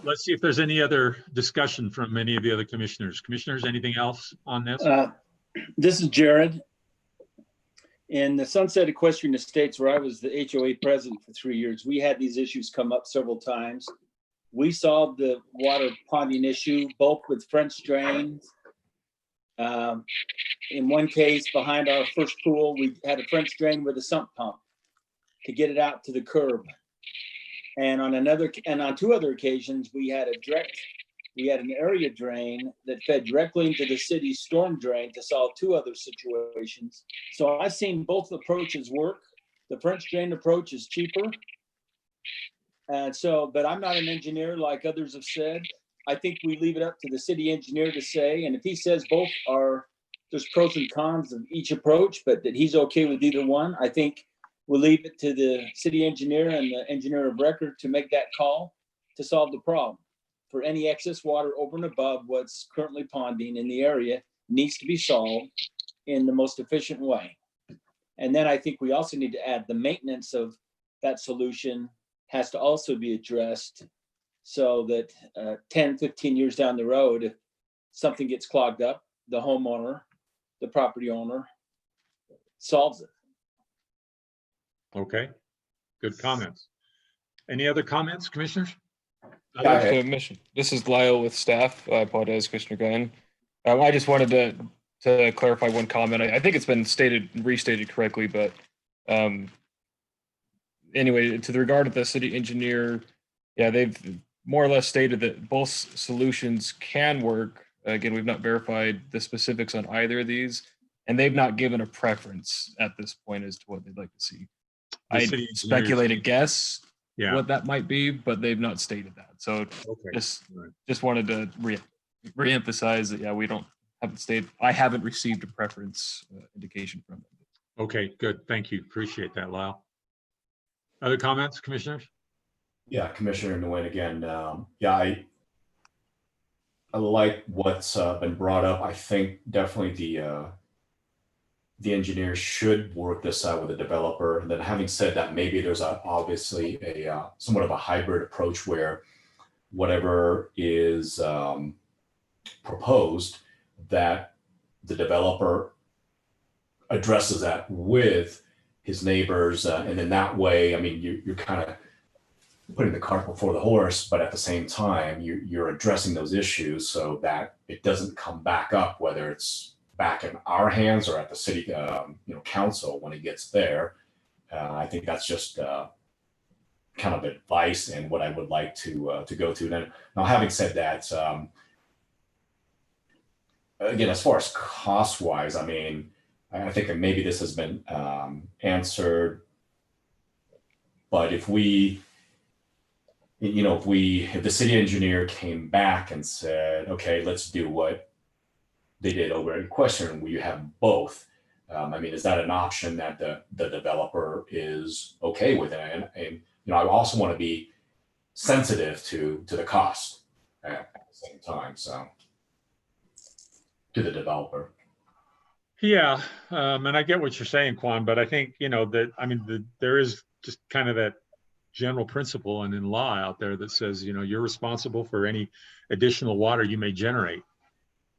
let's see if there's any other discussion from any of the other commissioners. Commissioners, anything else on this? This is Jared. In the Sunset Equestrian Estates, where I was the HOA president for 3 years, we had these issues come up several times. We solved the water ponding issue, both with French drains. In one case, behind our first pool, we had a French drain with a sump pump to get it out to the curb. And on two other occasions, we had an area drain that fed directly into the city's storm drain to solve two other situations. So I've seen both approaches work. The French drain approach is cheaper. But I'm not an engineer like others have said. I think we leave it up to the city engineer to say, and if he says both are there's pros and cons of each approach, but that he's okay with either one. I think we'll leave it to the city engineer and the engineer of record to make that call to solve the problem. For any excess water over and above what's currently ponding in the area needs to be solved in the most efficient way. And then I think we also need to add the maintenance of that solution has to also be addressed so that 10, 15 years down the road, if something gets clogged up, the homeowner, the property owner solves it. Okay, good comments. Any other comments, commissioners? This is Lyle with staff. I apologize, Commissioner Glenn. I just wanted to clarify one comment. I think it's been restated correctly, but anyway, to the regard of the city engineer, yeah, they've more or less stated that both solutions can work. Again, we've not verified the specifics on either of these, and they've not given a preference at this point as to what they'd like to see. I speculate a guess what that might be, but they've not stated that. So just wanted to reemphasize that, yeah, I haven't received a preference indication from them. Okay, good. Thank you. Appreciate that, Lyle. Other comments, commissioners? Yeah, Commissioner Nguyen again. I like what's been brought up. I think definitely the engineer should work this out with the developer. And then having said that, maybe there's obviously a somewhat of a hybrid approach where whatever is proposed, that the developer addresses that with his neighbors. And then that way, I mean, you're kind of putting the cart before the horse, but at the same time, you're addressing those issues so that it doesn't come back up, whether it's back in our hands or at the city council when it gets there. I think that's just kind of advice and what I would like to go to. Now, having said that, again, as far as cost wise, I mean, I think that maybe this has been answered, but if the city engineer came back and said, okay, let's do what they did over in question, where you have both. I mean, is that an option that the developer is okay with it? And I also want to be sensitive to the cost at the same time. So to the developer. Yeah, and I get what you're saying, Quan, but I think, there is just kind of that general principle and in law out there that says, you're responsible for any additional water you may generate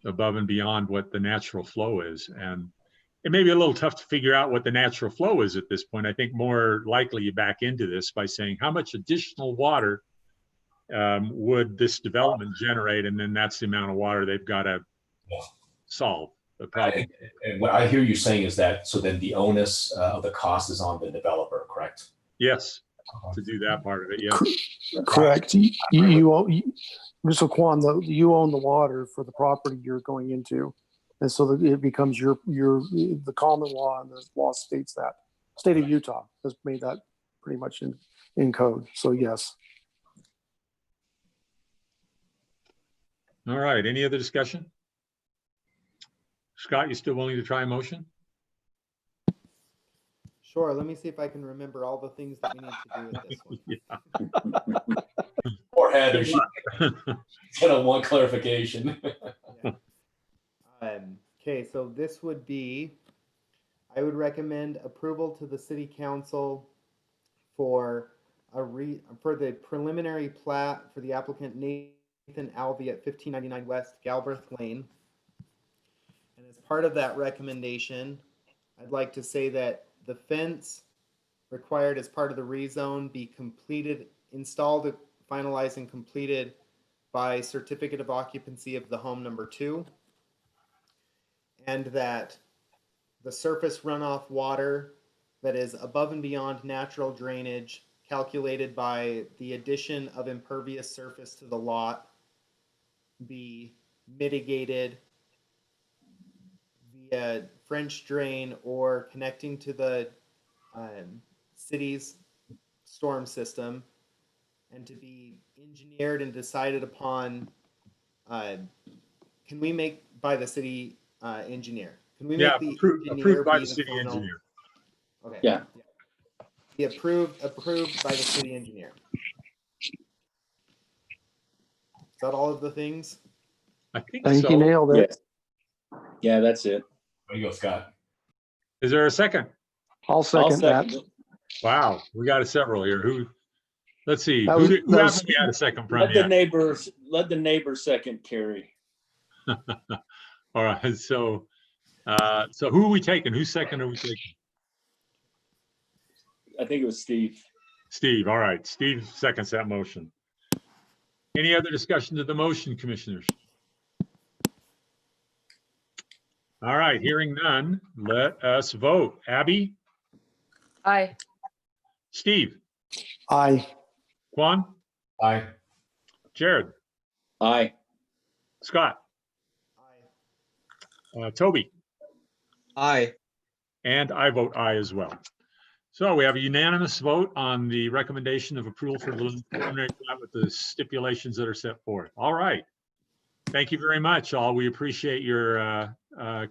above and beyond what the natural flow is. And it may be a little tough to figure out what the natural flow is at this point. I think more likely you back into this by saying how much additional water would this development generate? And then that's the amount of water they've got to solve the problem. And what I hear you saying is that, so then the onus of the cost is on the developer, correct? Yes, to do that part of it, yeah. Correct. So Quan, you own the water for the property you're going into. And so it becomes the common law, and the law states that. State of Utah has made that pretty much in code. So yes. All right, any other discussion? Scott, you still willing to try a motion? Sure, let me see if I can remember all the things that we need to do with this one. Or Heather, she one clarification. Okay, so this would be, I would recommend approval to the city council for the preliminary plat for the applicant Nathan Alvey at 1599 West Galbraith Lane. And as part of that recommendation, I'd like to say that the fence required as part of the rezone be installed, finalized, and completed by certificate of occupancy of the home number 2. And that the surface runoff water that is above and beyond natural drainage calculated by the addition of impervious surface to the lot be mitigated via French drain or connecting to the city's storm system, and to be engineered and decided upon by the city engineer. Can we Yeah, make the approved engineer by be the city final? engineer. Okay. Yeah. Be approved by the city engineer. Is that all of the things? I think I think so. you nailed it. Yeah, that's it. There you go, Scott. Is there a second? I'll second that. second it. Wow, we got several here. Who? Let's see. That Who, was- did, who that haven't was- we had a second from Let the yet? neighbors second carry. All right. So who are we taking? Whose second are we taking? I think it was Steve. Steve. All right. Steve seconds that motion. Any other discussion to the motion, commissioners? All right. Hearing none, let us vote. Abby, Aye. Steve, Aye. Juan, Aye. Jared, Aye. Scott, Toby, Aye. and I vote aye as well. So we have a unanimous vote on the recommendation of approval for the preliminary plat with the stipulations that are set forth. All right. Thank you very much, all. We appreciate your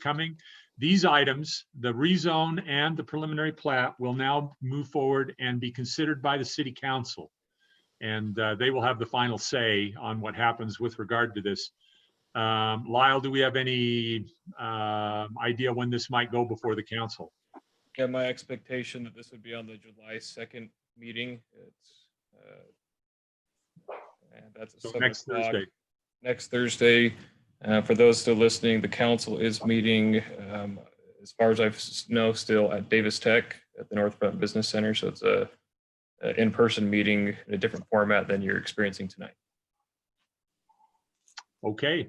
coming. These items, the rezone and the preliminary plat, will now move forward and be considered by the city council. And they will have the final say on what happens with regard to this. Lyle, do we have any idea when this might go before the council? Yeah, my expectation that this would be on the July 2nd meeting. It's and that's at So 7 next o'clock. Thursday. Next Thursday. For those still listening, the council is meeting, as far as I know, still at Davis Tech at the Northfront Business Center. So it's a in-person meeting in a different format than you're experiencing tonight. Okay.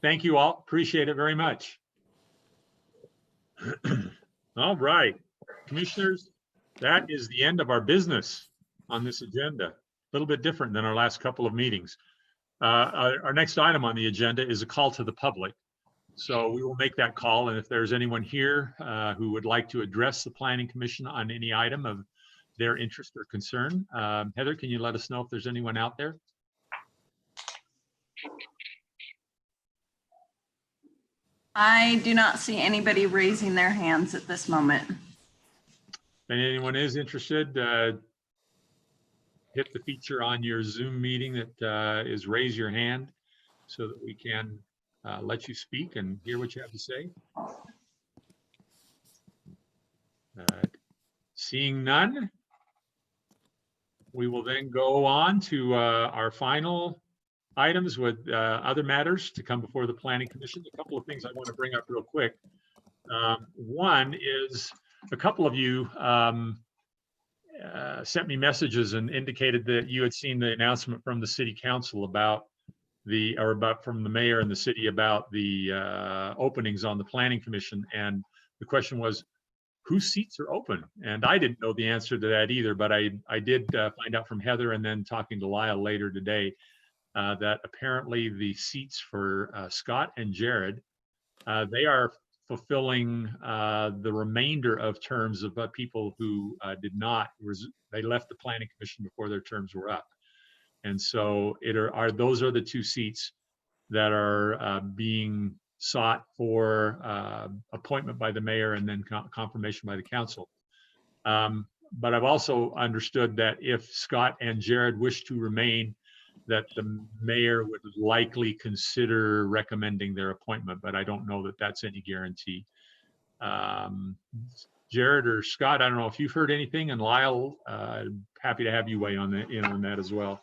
Thank you all. Appreciate it very much. All right, commissioners, that is the end of our business on this agenda. A little bit different than our last couple of meetings. Our next item on the agenda is a call to the public. So we will make that call, and if there's anyone here who would like to address the Planning Commission on any item of their interest or concern, Heather, can you let us know if there's anyone out there? I do not see anybody raising their hands at this moment. If anyone is interested, hit the feature on your Zoom meeting that is raise your hand so that we can let you speak and hear what you have to say. Seeing none, we will then go on to our final items with other matters to come before the Planning Commission. A couple of things I want to bring up real quick. One is a couple of you sent me messages and indicated that you had seen the announcement from the city council about from the mayor and the city about the openings on the Planning Commission. And the question was, whose seats are open? And I didn't know the answer to that either, but I did find out from Heather and then talking to Lyle later today that apparently the seats for Scott and Jared, they are fulfilling the remainder of terms of people who they left the Planning Commission before their terms were up. And so those are the two seats that are being sought for appointment by the mayor and then confirmation by the council. But I've also understood that if Scott and Jared wish to remain, that the mayor would likely consider recommending their appointment, but I don't know that that's any guarantee. Jared or Scott, I don't know if you've heard anything, and Lyle, happy to have you weigh in on that as well.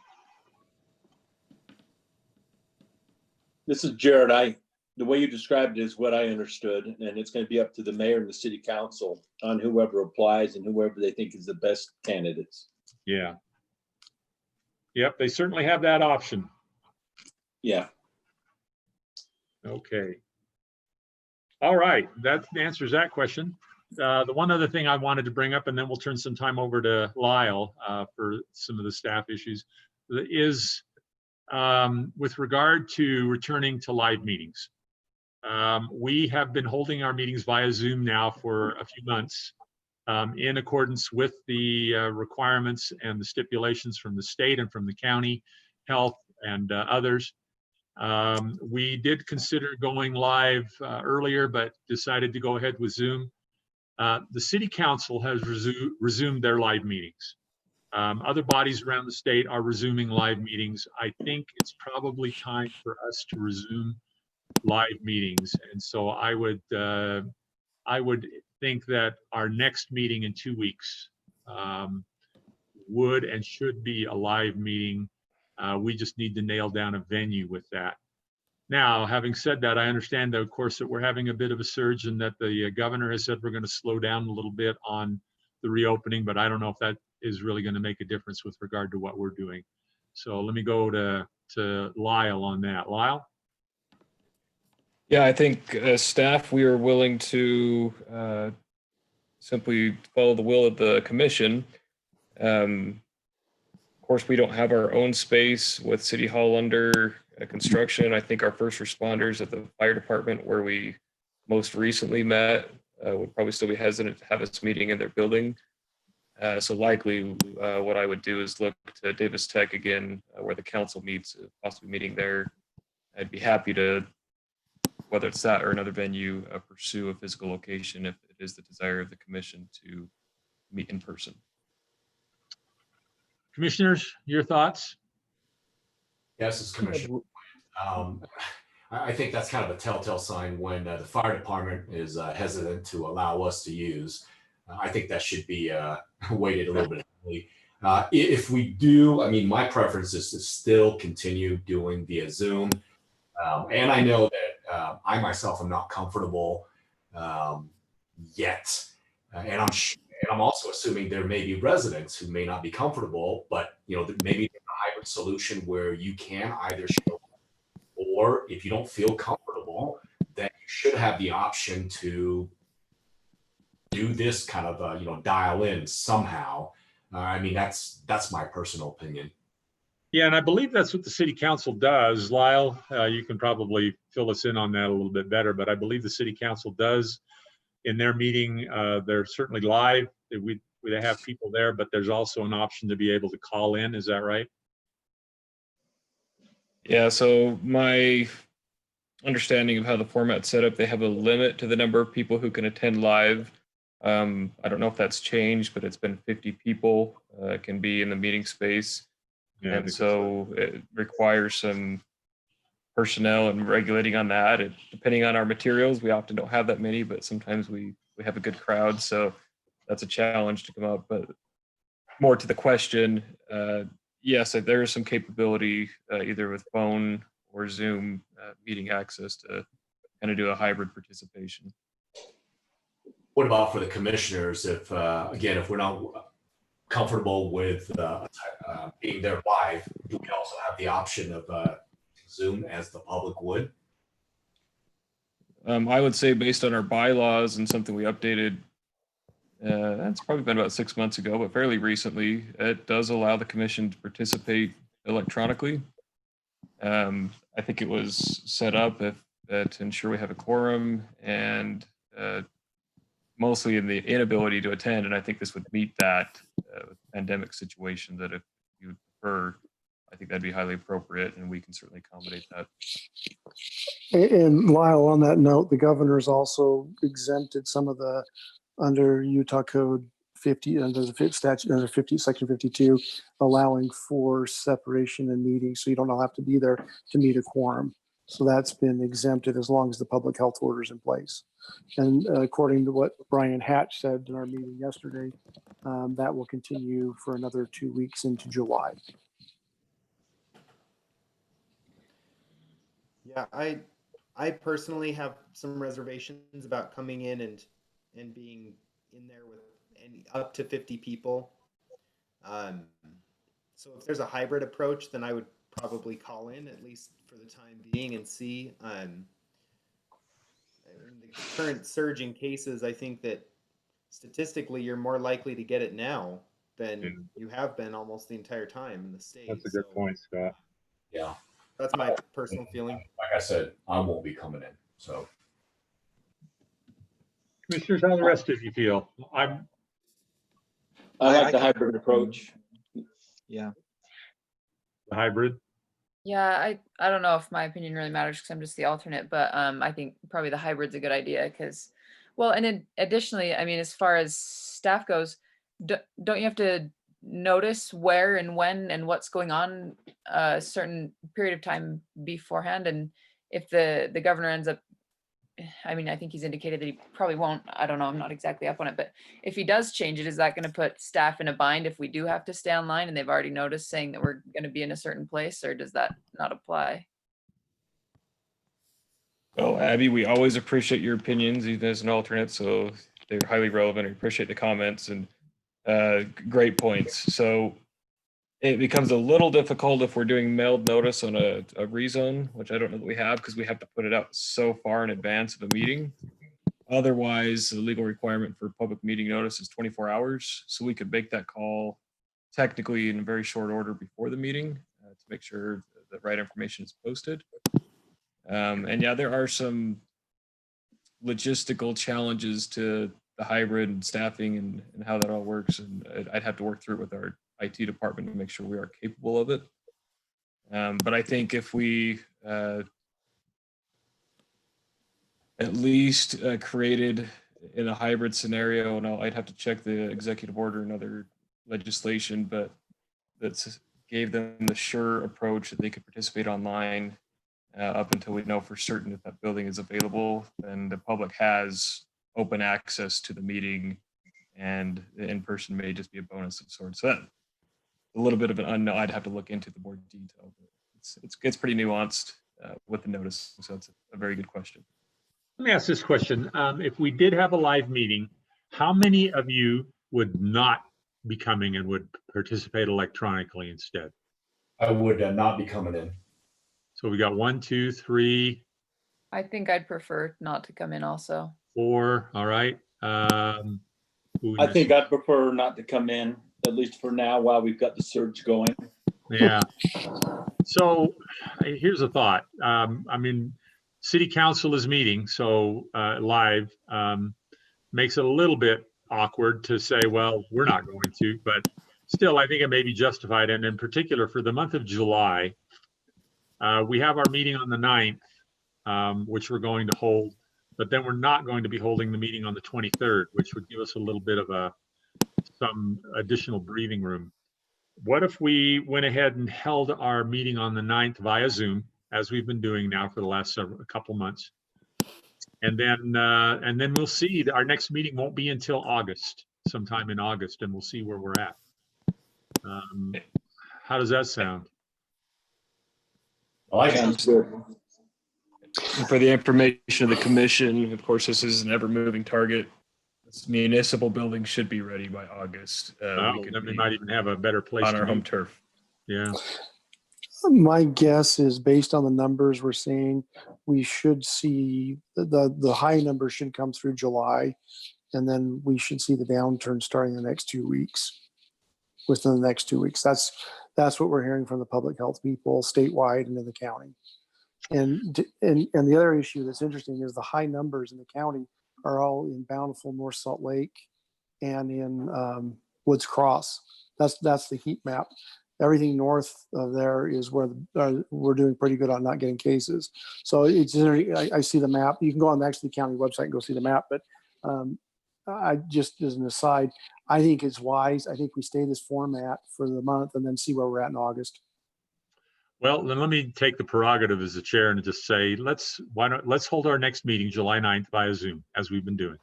This is Jared. The way you described it is what I understood, and it's going to be up to the mayor and the city council on whoever applies and whoever they think is the best candidates. Yeah. Yep, they certainly have that option. Yeah. Okay. All right, that answers that question. The one other thing I wanted to bring up, and then we'll turn some time over to Lyle for some of the staff issues, is with regard to returning to live meetings. We have been holding our meetings via Zoom now for a few months in accordance with the requirements and the stipulations from the state and from the county health and others. We did consider going live earlier, but decided to go ahead with Zoom. The city council has resumed their live meetings. Other bodies around the state are resuming live meetings. I think it's probably time for us to resume live meetings. And so I would think that our next meeting in 2 weeks would and should be a live meeting. We just need to nail down a venue with that. Now, having said that, I understand, of course, that we're having a bit of a surge and that the governor has said we're going to slow down a little bit on the reopening, but I don't know if that is really going to make a difference with regard to what we're doing. So let me go to Lyle on that. Lyle? Yeah, I think as staff, we are willing to simply follow the will of the commission. Of course, we don't have our own space with City Hall under construction. I think our first responders at the fire department, where we most recently met, would probably still be hesitant to have us meeting in their building. So likely what I would do is look to Davis Tech again, where the council meets, possibly meeting there. I'd be happy to, whether it's that or another venue, pursue a physical location if it is the desire of the commission to meet in person. Commissioners, your thoughts? Yes, as Commissioner. I think that's kind of a telltale sign when the fire department is hesitant to allow us to use. I think that should be weighted a little bit heavily. If we do, I mean, my preference is to still continue doing via Zoom. And I know that I myself am not comfortable yet. And I'm also assuming there may be residents who may not be comfortable, but maybe there's a hybrid solution where you can either show up, or if you don't feel comfortable, then you should have the option to do this kind of dial in somehow. I mean, that's my personal opinion. Yeah, and I believe that's what the city council does. Lyle, you can probably fill us in on that a little bit better, but I believe the city council does in their meeting. They're certainly live. They have people there, but there's also an option to be able to call in. Is that right? Yeah, so my understanding of how the format's set up, they have a limit to the number of people who can attend live. I don't know if that's changed, but it's been 50 people can be in the meeting space. Yeah, and so it requires some personnel and regulating on that. Depending on our materials, we often don't have that many, but sometimes we have a good crowd. So that's a challenge to come up. But more to the question, yes, there is some capability either with phone or Zoom meeting access to kind of do a hybrid participation. What about for the commissioners? If we're not comfortable with being there live, do we also have the option of Zoom as the public would? I would say based on our bylaws and something we updated, that's probably been about 6 months ago, but fairly recently, it does allow the commission to participate electronically. I think it was set up to ensure we have a quorum and mostly in the inability to attend. And I think this would meet that pandemic situation, that if you prefer, I think that'd be highly appropriate, and we can certainly accommodate that. And Lyle, on that note, the governor's also exempted some of the, under Utah Code 50, under the statute, under 50, Section 52, allowing for separation in meetings, so you don't all have to be there to meet a quorum. So that's been exempted as long as the public health order is in place. And according to what Brian Hatch said in our meeting yesterday, that will continue for another 2 weeks into July. Yeah, I personally have some reservations about coming in and being in there with up to 50 people. So if there's a hybrid approach, then I would probably call in, at least for the time being, and see. In the current surge in cases, I think that statistically you're more likely to get it now than you have been almost the entire time in the state. That's a good point, Scott. Yeah. That's my personal feeling. Like I said, I won't be coming in. So, Commissioners, how the rest of you feel? I like the hybrid approach. Yeah. The hybrid. Yeah, I don't know if my opinion really matters because I'm just the alternate, but I think probably the hybrid's a good idea because, well, and then additionally, I mean, as far as staff goes, don't you have to notice where and when and what's going on a certain period of time beforehand? And if the governor ends up, I mean, I think he's indicated that he probably won't. I don't know. I'm not exactly up on it, but if he does change it, is that going to put staff in a bind if we do have to stay online and they've already noticed saying that we're going to be in a certain place, or does that not apply? Well, Abby, we always appreciate your opinions, even as an alternate, so they're highly relevant. I appreciate the comments and great points. So it becomes a little difficult if we're doing mailed notice on a rezone, which I don't know that we have because we have to put it out so far in advance of a meeting. Otherwise, the legal requirement for public meeting notice is 24 hours. So we could make that call technically in a very short order before the meeting to make sure the right information is posted. And yeah, there are some logistical challenges to the hybrid and staffing and how that all works. And I'd have to work through it with our IT department to make sure we are capable of it. But I think if we at least created in a hybrid scenario, and I'd have to check the executive order and other legislation, but that gave them the sure approach that they could participate online up until we know for certain that that building is available, and the public has open access to the meeting, and the in-person may just be a bonus of sorts. So that a little bit of an unknown. I'd have to look into the more detail, but it's pretty nuanced with the notice. So it's a very good question. Let me ask this question. If we did have a live meeting, how many of you would not be coming and would participate electronically instead? I would not be coming in. So we got 1, 2, 3, I think I'd prefer not to come in also. 4. All right. I think I'd prefer not to come in, at least for now, while we've got the surge going. Yeah. So here's a thought. I mean, city council is meeting, so live makes it a little bit awkward to say, well, we're not going to, but still, I think it may be justified. And in particular, for the month of July, we have our meeting on the 9th, which we're going to hold, but then we're not going to be holding the meeting on the 23rd, which would give us a little bit of some additional breathing room. What if we went ahead and held our meeting on the 9th via Zoom, as we've been doing now for the last couple months? And then we'll see. Our next meeting won't be until August, sometime in August, and we'll see where we're at. How does that sound? I like Sounds good. For the information of the commission, of course, this is an ever-moving target. This municipal building should be ready by August. We might even have a better place on to our home meet. turf. Yeah. My guess is based on the numbers we're seeing, we should see the high number should come through July, and then we should see the downturn starting the next 2 weeks. Within the next 2 weeks, that's what we're hearing from the public health people statewide and in the county. And the other issue that's interesting is the high numbers in the county are all in Bountiful, North Salt Lake, and in Woods Cross. That's the heat map. Everything north of there is where we're doing pretty good on not getting cases. So it's I see the map. You can go on the county website and go see the map. But I just as an aside, I think it's wise. I think we stay this format for the month and then see where we're at in August. Well, then let me take the prerogative as the chair and just say, let's hold our next meeting July 9th via Zoom, as we've been doing.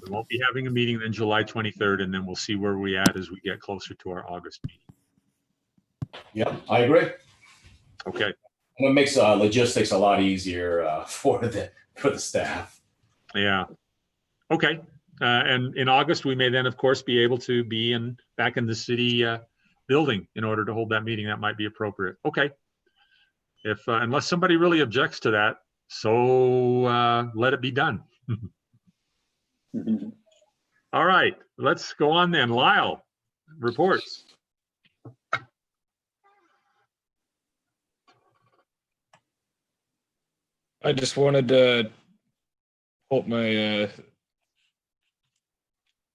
We won't be having a meeting then July 23rd, and then we'll see where we're at as we get closer to our August meeting. Yep, I agree. Okay. And it makes logistics a lot easier for the staff. Yeah. Okay. And in August, we may then, of course, be able to be back in the city building in order to hold that meeting. That might be appropriate. Okay. If unless somebody really objects to that, so let it be done. All right, let's go on then. Lyle, reports. I just wanted to pull up my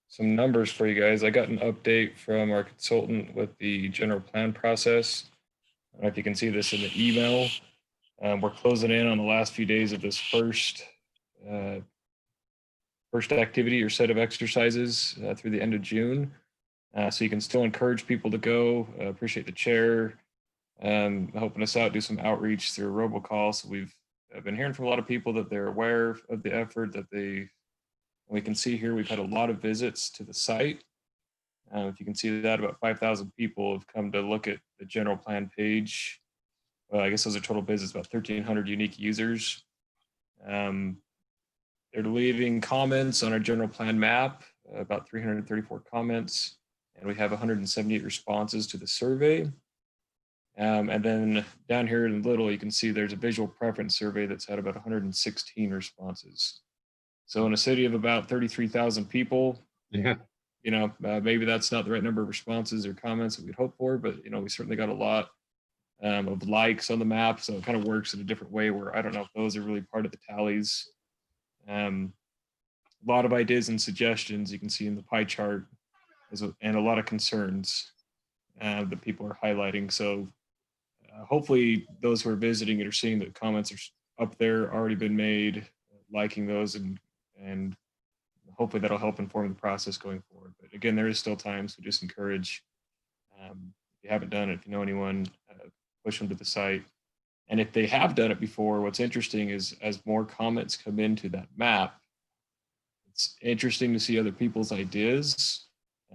some numbers for you guys. I got an update from our consultant with the general plan process. don't know if you can see this in the email. We're closing in on the last few days of this first activity or set of exercises through the end of June. So you can still encourage people to go. Appreciate the chair helping us out, do some outreach through a robocall. So I've been hearing from a lot of people that they're aware of the effort, that we can see here, we've had a lot of visits to the site. If you can see that, about 5,000 people have come to look at the general plan page. Well, I guess those are total visits, about 1,300 unique users. They're leaving comments on our general plan map, about 334 comments, and we have 178 responses to the survey. And then down here in the little, you can see there's a visual preference survey that's had about 116 responses. So in a city of about 33,000 people, yeah, maybe that's not the right number of responses or comments that we'd hope for, but we certainly got a lot of likes on the map. So it kind of works in a different way where I don't know if those are really part of the tallies. A lot of ideas and suggestions you can see in the pie chart, and a lot of concerns that people are highlighting. So hopefully those who are visiting it are seeing that comments are up there, already been made, liking those, and hopefully that'll help inform the process going forward. But again, there is still time, so just encourage, if you haven't done it, if you know anyone, push them to the site. And if they have done it before, what's interesting is as more comments come into that map, it's interesting to see other people's ideas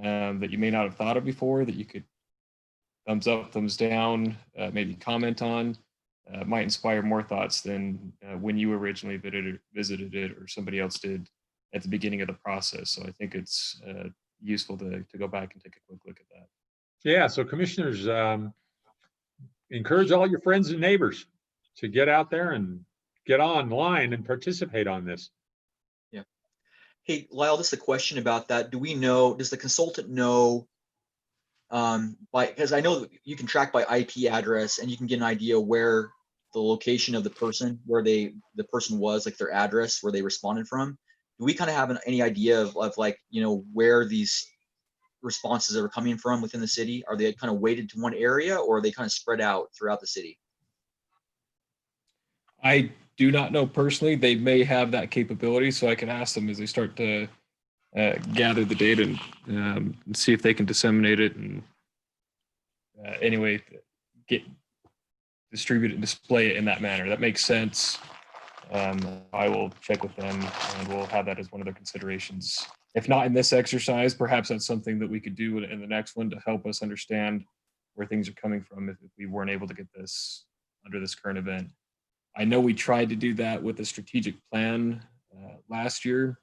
that you may not have thought of before, that you could thumbs up, thumbs down, maybe comment on. Might inspire more thoughts than when you originally visited it or somebody else did at the beginning of the process. So I think it's useful to go back and take a quick look at that. Yeah, so commissioners, encourage all your friends and neighbors to get out there and get online and participate on this. Yeah. Hey, Lyle, just a question about that. Does the consultant know, because I know that you can track by IP address and you can get an idea where the location of the person, where the person was, like their address, where they responded from. Do we kind of have any idea of where these responses are coming from within the city? Are they kind of weighted to one area, or are they kind of spread out throughout the city? I do not know personally. They may have that capability, so I can ask them as they start to gather the data and see if they can disseminate it and anyway distribute it and display it in that manner. That makes sense. I will check with them and we'll have that as one of their considerations. If not in this exercise, perhaps that's something that we could do in the next one to help us understand where things are coming from if we weren't able to get this under this current event. I know we tried to do that with the strategic plan last year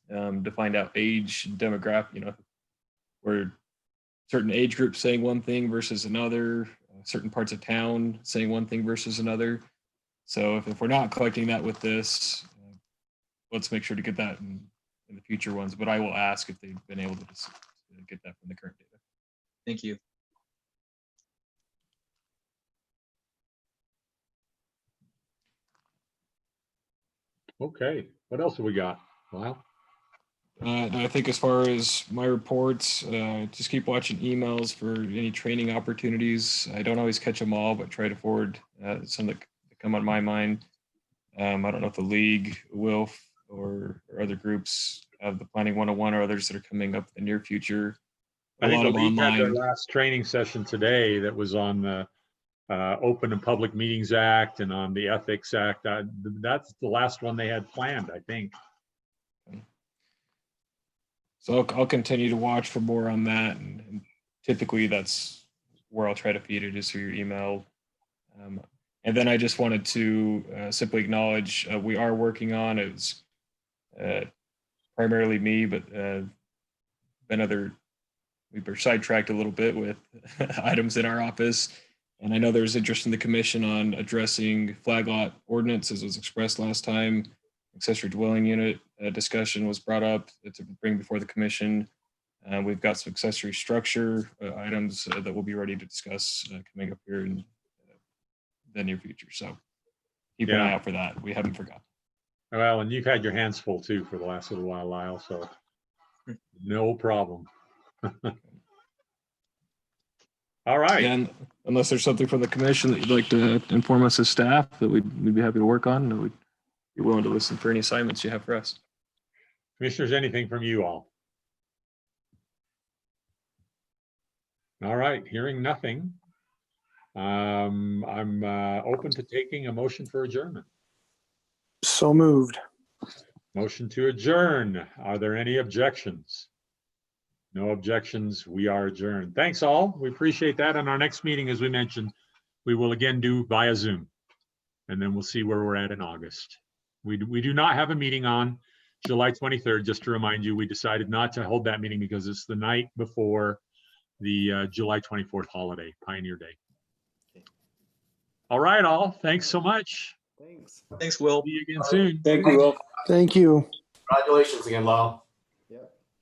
to find out age and demographic, where certain age groups saying one thing versus another, certain parts of town saying one thing versus another. So if we're not collecting that with this, let's make sure to get that in the future ones. But I will ask if they've been able to get that from the current data. Thank you. Okay, what else have we got, Lyle? I think as far as my reports, just keep watching emails for any training opportunities. I don't always catch them all, but try to forward some that come on my mind. I don't know if the league will or other groups have the Planning 101 or others that are coming up in the near future. I think the league had their last training session today that was on the Open and Public Meetings Act and on the Ethics Act. That's the last one they had planned, I think. So I'll continue to watch for more on that. And typically that's where I'll try to feed it, is through your email. And then I just wanted to simply acknowledge we are working on, it's primarily me, but we were sidetracked a little bit with items in our office. And I know there's interest in the commission on addressing flag lot ordinance, as was expressed last time. Accessory dwelling unit discussion was brought up to bring before the commission. We've got some accessory structure items that we'll be ready to discuss coming up here in the near future. So keep an eye out for that. We haven't forgotten. Well, and you've had your hands full too for the last little while, Lyle, so no problem. All right. And unless there's something from the commission that you'd like to inform us as staff that we'd be happy to work on, and we'd be willing to listen for any assignments you have for us. Commissioners, anything from you all? All right, hearing nothing. I'm open to taking a motion for adjournment. So moved. Motion to adjourn. Are there any objections? No objections. We are adjourned. Thanks all. We appreciate that. And our next meeting, as we mentioned, we will again do via Zoom. And then we'll see where we're at in August. We do not have a meeting on July 23rd. Just to remind you, we decided not to hold that meeting because it's the night before the July 24th holiday, Pioneer Day. All right, all. Thanks so much. Thanks. Thanks, Will. See you again soon. Thank you, Will. Thank you. Congratulations again, Lyle.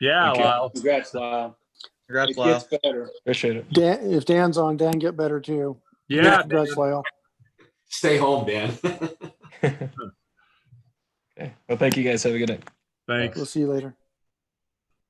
Yeah, Thank you. Lyle. Congrats, Lyle. Congrats, It Lyle. gets better. Appreciate it. Dan, if Dan's on, Dan get better too. Yeah. Congrats, Lyle. Stay home, Dan. Okay. Well, thank you guys. Have a good night. Thanks. We'll see you later.